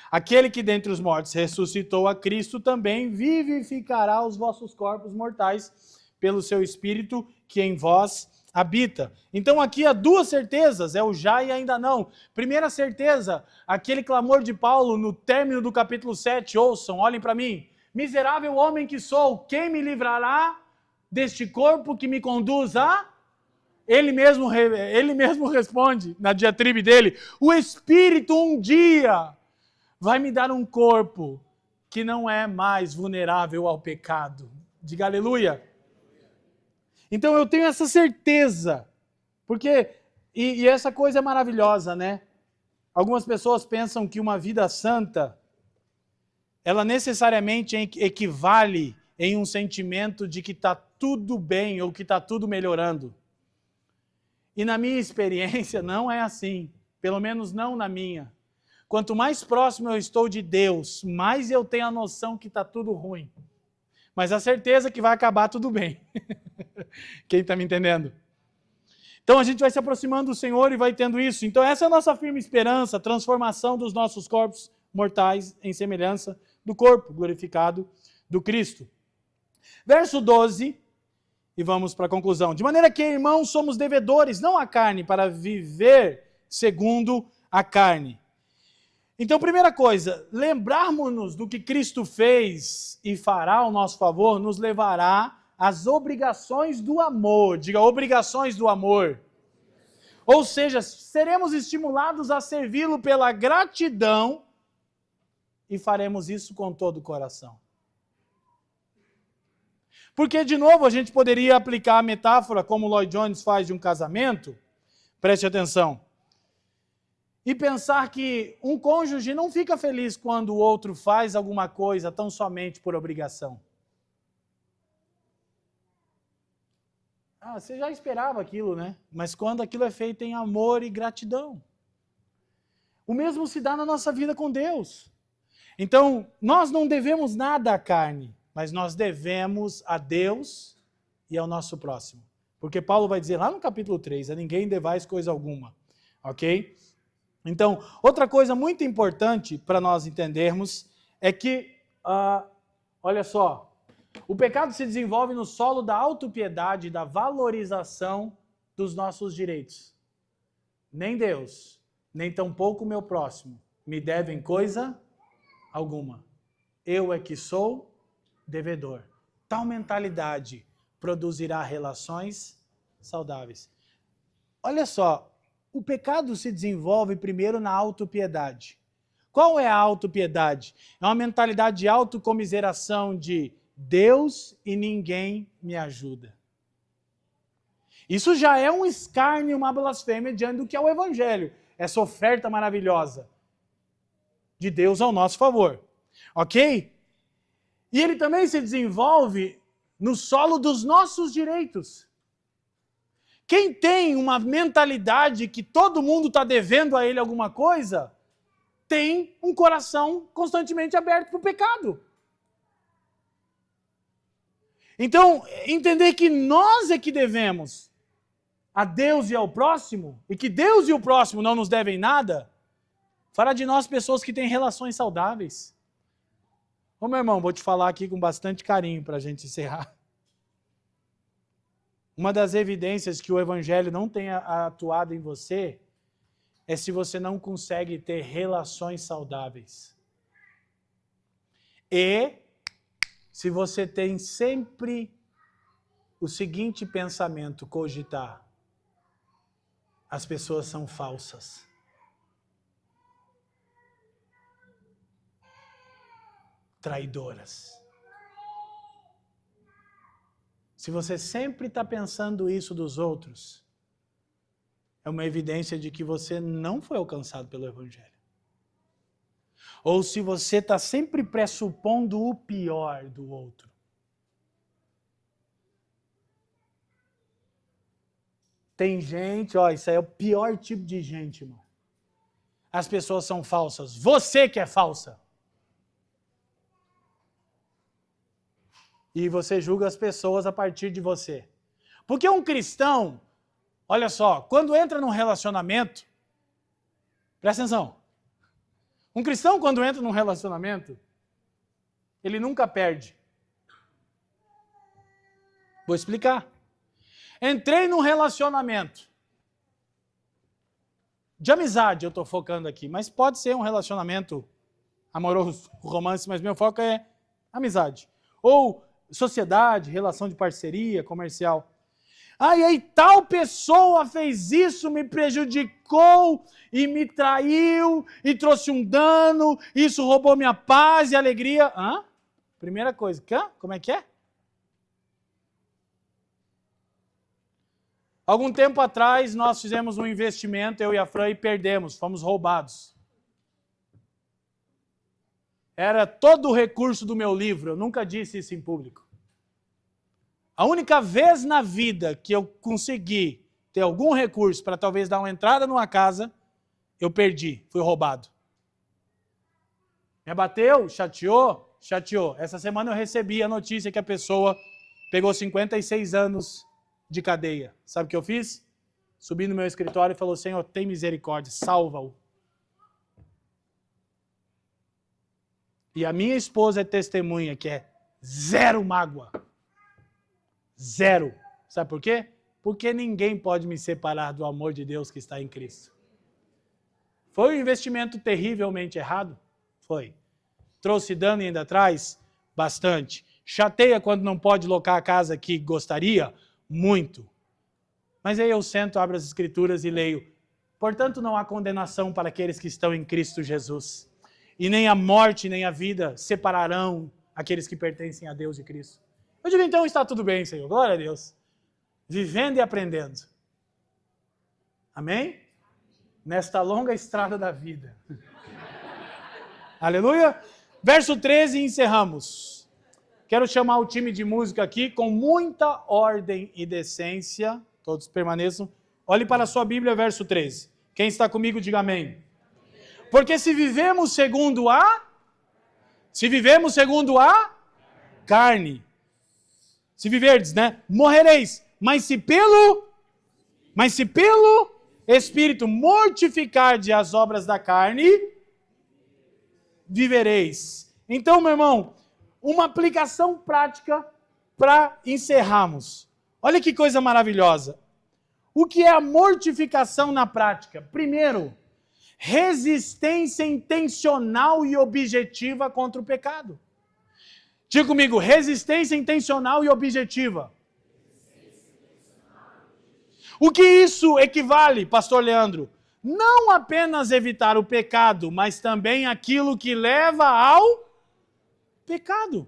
aquele que dentre os mortos ressuscitou a Cristo também vivificará os vossos corpos mortais pelo seu Espírito que em vós habita. Então aqui há 2 certezas, é o já e ainda não. Primeira certeza, aquele clamor de Paulo no término do capítulo 7, ouçam, olhem para mim. Miserável homem que sou, quem me livrará deste corpo que me conduz a... Ele mesmo responde na diatribe dele, o Espírito um dia vai me dar um corpo que não é mais vulnerável ao pecado. Diga aleluia. Então eu tenho essa certeza, porque, e essa coisa é maravilhosa, né? Algumas pessoas pensam que uma vida santa, ela necessariamente equivale em um sentimento de que está tudo bem ou que está tudo melhorando. E na minha experiência não é assim, pelo menos não na minha. Quanto mais próximo eu estou de Deus, mais eu tenho a noção que está tudo ruim. Mas a certeza que vai acabar tudo bem. Quem está me entendendo? Então a gente vai se aproximando do Senhor e vai tendo isso. Então essa é a nossa firme esperança, a transformação dos nossos corpos mortais em semelhança do corpo glorificado do Cristo. Verso 12, e vamos para a conclusão. De maneira que, irmãos, somos devedores, não à carne, para viver segundo a carne. Então, primeira coisa, lembrarmos-nos do que Cristo fez e fará ao nosso favor, nos levará às obrigações do amor. Diga, obrigações do amor. Ou seja, seremos estimulados a servi-lo pela gratidão e faremos isso com todo o coração. Porque, de novo, a gente poderia aplicar a metáfora como Lloyd Jones faz de um casamento, preste atenção, e pensar que um cônjuge não fica feliz quando o outro faz alguma coisa tão somente por obrigação. Você já esperava aquilo, né? Mas quando aquilo é feito em amor e gratidão. O mesmo se dá na nossa vida com Deus. Então, nós não devemos nada à carne, mas nós devemos a Deus e ao nosso próximo. Porque Paulo vai dizer lá no capítulo 3, a ninguém devais coisa alguma. Ok? Então, outra coisa muito importante para nós entendermos é que, olha só, o pecado se desenvolve no solo da autopiedade e da valorização dos nossos direitos. Nem Deus, nem tampouco o meu próximo me devem coisa alguma. Eu é que sou devedor. Tal mentalidade produzirá relações saudáveis. Olha só, o pecado se desenvolve primeiro na autopiedade. Qual é a autopiedade? É uma mentalidade de autocomiseração de Deus e ninguém me ajuda. Isso já é um escárnio, uma blasfêmia diante do que é o Evangelho. Essa oferta maravilhosa de Deus ao nosso favor. Ok? E ele também se desenvolve no solo dos nossos direitos. Quem tem uma mentalidade que todo mundo está devendo a ele alguma coisa, tem um coração constantemente aberto para o pecado. Então, entender que nós é que devemos a Deus e ao próximo, e que Deus e o próximo não nos devem nada, fará de nós pessoas que têm relações saudáveis. Ô meu irmão, vou te falar aqui com bastante carinho para a gente encerrar. Uma das evidências que o Evangelho não tenha atuado em você é se você não consegue ter relações saudáveis. E se você tem sempre o seguinte pensamento, cogitar: as pessoas são falsas. Traidoras. Se você sempre está pensando isso dos outros, é uma evidência de que você não foi alcançado pelo Evangelho. Ou se você está sempre pressupondo o pior do outro. Tem gente, isso aí é o pior tipo de gente, irmão. As pessoas são falsas. Você que é falsa. E você julga as pessoas a partir de você. Porque um cristão, olha só, quando entra num relacionamento, presta atenção, um cristão quando entra num relacionamento, ele nunca perde. Vou explicar. Entrei num relacionamento, de amizade eu estou focando aqui, mas pode ser um relacionamento amoroso, romance, mas meu foco é amizade. Ou sociedade, relação de parceria, comercial. Ah, e aí tal pessoa fez isso, me prejudicou e me traiu e trouxe um dano, isso roubou minha paz e alegria. Hã? Primeira coisa, como é que é? Algum tempo atrás nós fizemos um investimento, eu e a Fran, e perdemos, fomos roubados. Era todo o recurso do meu livro, eu nunca disse isso em público. A única vez na vida que eu consegui ter algum recurso para talvez dar uma entrada numa casa, eu perdi, fui roubado. Me abateu, chateou. Essa semana eu recebi a notícia que a pessoa pegou 56 anos de cadeia. Sabe o que eu fiz? Subi no meu escritório e falou: Senhor, tem misericórdia, salva-o. E a minha esposa é testemunha que é zero mágoa. Zero. Sabe por quê? Porque ninguém pode me separar do amor de Deus que está em Cristo. Foi um investimento terrivelmente errado? Foi. Trouxe dano e ainda traz? Bastante. Chateia quando não pode locar a casa que gostaria? Muito. Mas aí eu sento, abro as Escrituras e leio: portanto não há condenação para aqueles que estão em Cristo Jesus. E nem a morte nem a vida separarão aqueles que pertencem a Deus e Cristo. Eu digo, então está tudo bem, Senhor. Glória a Deus. Vivendo e aprendendo. Amém? Nesta longa estrada da vida. Aleluia. Verso 13 e encerramos. Quero chamar o time de música aqui com muita ordem e decência. Todos permaneçam. Olhe para a sua Bíblia, verso 13. Quem está comigo, diga amém. Porque se vivemos segundo a carne, se viverdes, né? Morrereis. Mas se pelo Espírito mortificardes as obras da carne, vivereis. Então, meu irmão, uma aplicação prática para encerrarmos. Olha que coisa maravilhosa. O que é a mortificação na prática? Primeiro, resistência intencional e objetiva contra o pecado. Diga comigo, resistência intencional e objetiva. O que isso equivale, pastor Leandro? Não apenas evitar o pecado, mas também aquilo que leva ao pecado.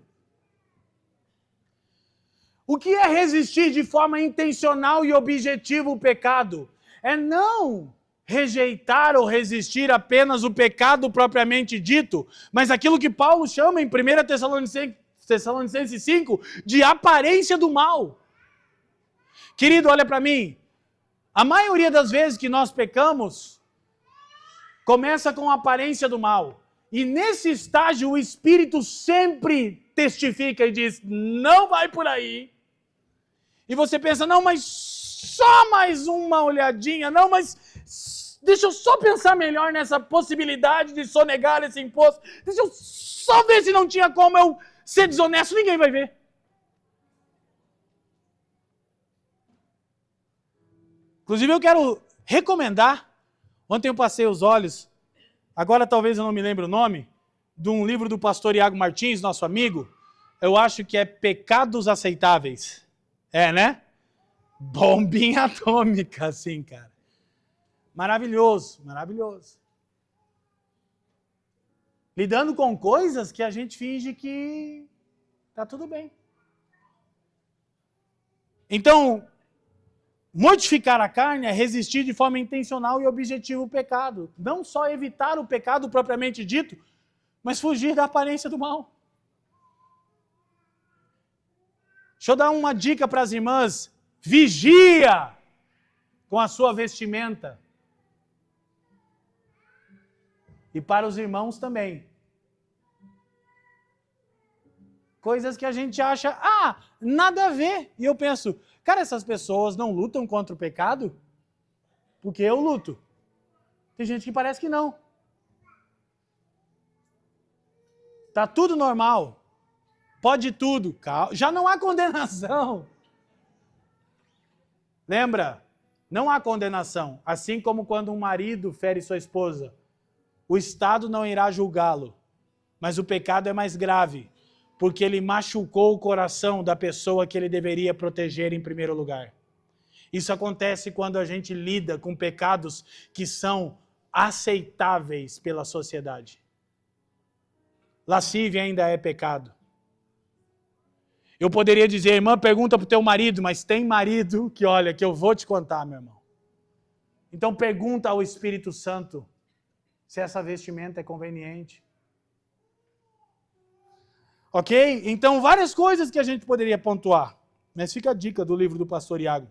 O que é resistir de forma intencional e objetiva o pecado? É não rejeitar ou resistir apenas o pecado propriamente dito, mas aquilo que Paulo chama em 1 Tessalonicenses 5 de aparência do mal. Querido, olha para mim. A maioria das vezes que nós pecamos começa com a aparência do mal. E nesse estágio o Espírito sempre testifica e diz: não vai por aí. E você pensa: não, mas só mais uma olhadinha. Não, mas deixa eu só pensar melhor nessa possibilidade de sonegar esse imposto. Deixa eu só ver se não tinha como eu ser desonesto. Ninguém vai ver. Inclusive eu quero recomendar, ontem eu passei os olhos, agora talvez eu não me lembre o nome, de um livro do pastor Iago Martins, nosso amigo, eu acho que é Pecados Aceitáveis. É, né? Bombinha atômica, assim, cara. Maravilhoso, maravilhoso. Lidando com coisas que a gente finge que tá tudo bem. Então, mortificar a carne é resistir de forma intencional e objetiva o pecado. Não só evitar o pecado propriamente dito, mas fugir da aparência do mal. Deixa eu dar uma dica para as irmãs. Vigia com a sua vestimenta. E para os irmãos também. Coisas que a gente acha, nada a ver. E eu penso, cara, essas pessoas não lutam contra o pecado? Porque eu luto. Tem gente que parece que não. Tá tudo normal. Pode tudo. Já não há condenação. Lembra? Não há condenação. Assim como quando um marido fere sua esposa, o Estado não irá julgá-lo. Mas o pecado é mais grave. porque ele machucou o coração da pessoa que ele deveria proteger em primeiro lugar. Isso acontece quando a gente lida com pecados que são aceitáveis pela sociedade. Lascívia ainda é pecado. Eu poderia dizer, irmã, pergunta para o teu marido, mas tem marido que olha, que eu vou te contar, meu irmão. Então pergunta ao Espírito Santo se essa vestimenta é conveniente. Ok? Então várias coisas que a gente poderia pontuar. Mas fica a dica do livro do pastor Iago.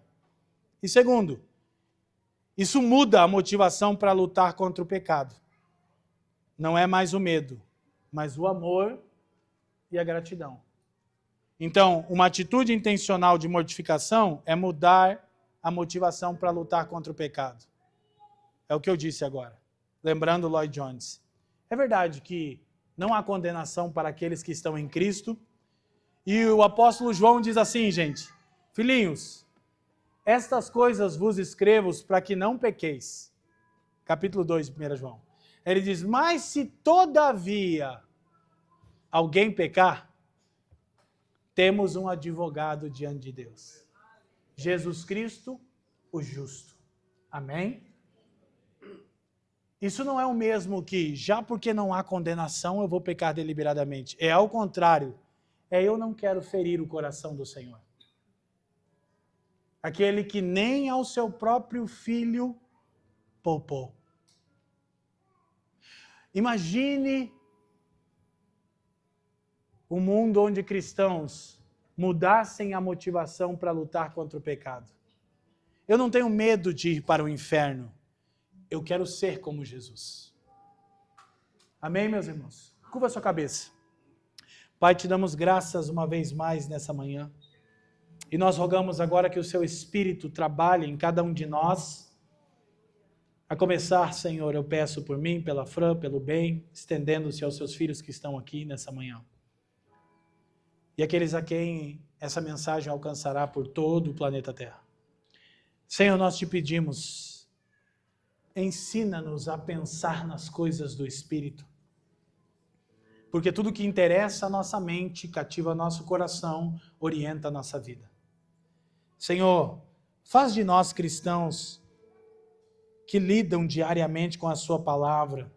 E segundo, isso muda a motivação para lutar contra o pecado. Não é mais o medo, mas o amor e a gratidão. Então, uma atitude intencional de mortificação é mudar a motivação para lutar contra o pecado. É o que eu disse agora, lembrando Lloyd Jones. É verdade que não há condenação para aqueles que estão em Cristo. E o apóstolo João diz assim, gente, filhinhos, estas coisas vos escrevo para que não pequeis. Capítulo 2, 1 João. Ele diz, mas se todavia alguém pecar, temos um advogado diante de Deus. Jesus Cristo, o justo. Amém? Isso não é o mesmo que, já porque não há condenação, eu vou pecar deliberadamente. É ao contrário. Eu não quero ferir o coração do Senhor. Aquele que nem ao seu próprio filho poupou. Imagine um mundo onde cristãos mudassem a motivação para lutar contra o pecado. Eu não tenho medo de ir para o inferno. Eu quero ser como Jesus. Amém, meus irmãos? Curva a sua cabeça. Pai, te damos graças uma vez mais nessa manhã. E nós rogamos agora que o seu Espírito trabalhe em cada um de nós. A começar, Senhor, eu peço por mim, pela Fran, pelo bem, estendendo-se aos seus filhos que estão aqui nessa manhã. E aqueles a quem essa mensagem alcançará por todo o planeta Terra. Senhor, nós te pedimos, ensina-nos a pensar nas coisas do Espírito. Porque tudo que interessa a nossa mente, cativa nosso coração, orienta a nossa vida. Senhor, faz de nós cristãos que lidam diariamente com a sua palavra,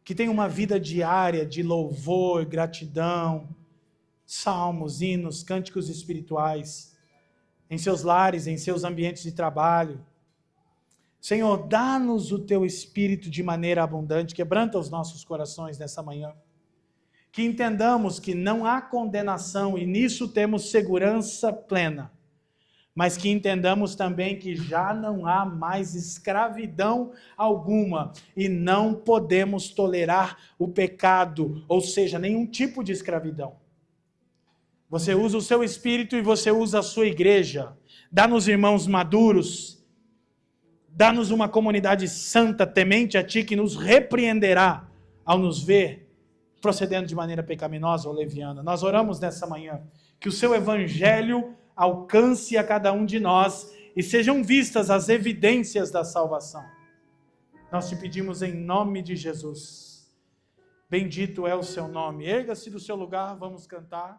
que têm uma vida diária de louvor, gratidão, salmos, hinos, cânticos espirituais, em seus lares, em seus ambientes de trabalho. Senhor, dá-nos o teu Espírito de maneira abundante, quebranta os nossos corações nessa manhã. Que entendamos que não há condenação e nisso temos segurança plena. Mas que entendamos também que já não há mais escravidão alguma e não podemos tolerar o pecado, ou seja, nenhum tipo de escravidão. Você usa o seu Espírito e você usa a sua igreja. Dá-nos irmãos maduros, dá-nos uma comunidade santa, temente a Ti, que nos repreenderá ao nos ver procedendo de maneira pecaminosa ou leviana. Nós oramos nessa manhã que o seu evangelho alcance a cada um de nós e sejam vistas as evidências da salvação. Nós te pedimos em nome de Jesus. Bendito é o seu nome. Erga-se do seu lugar, vamos cantar.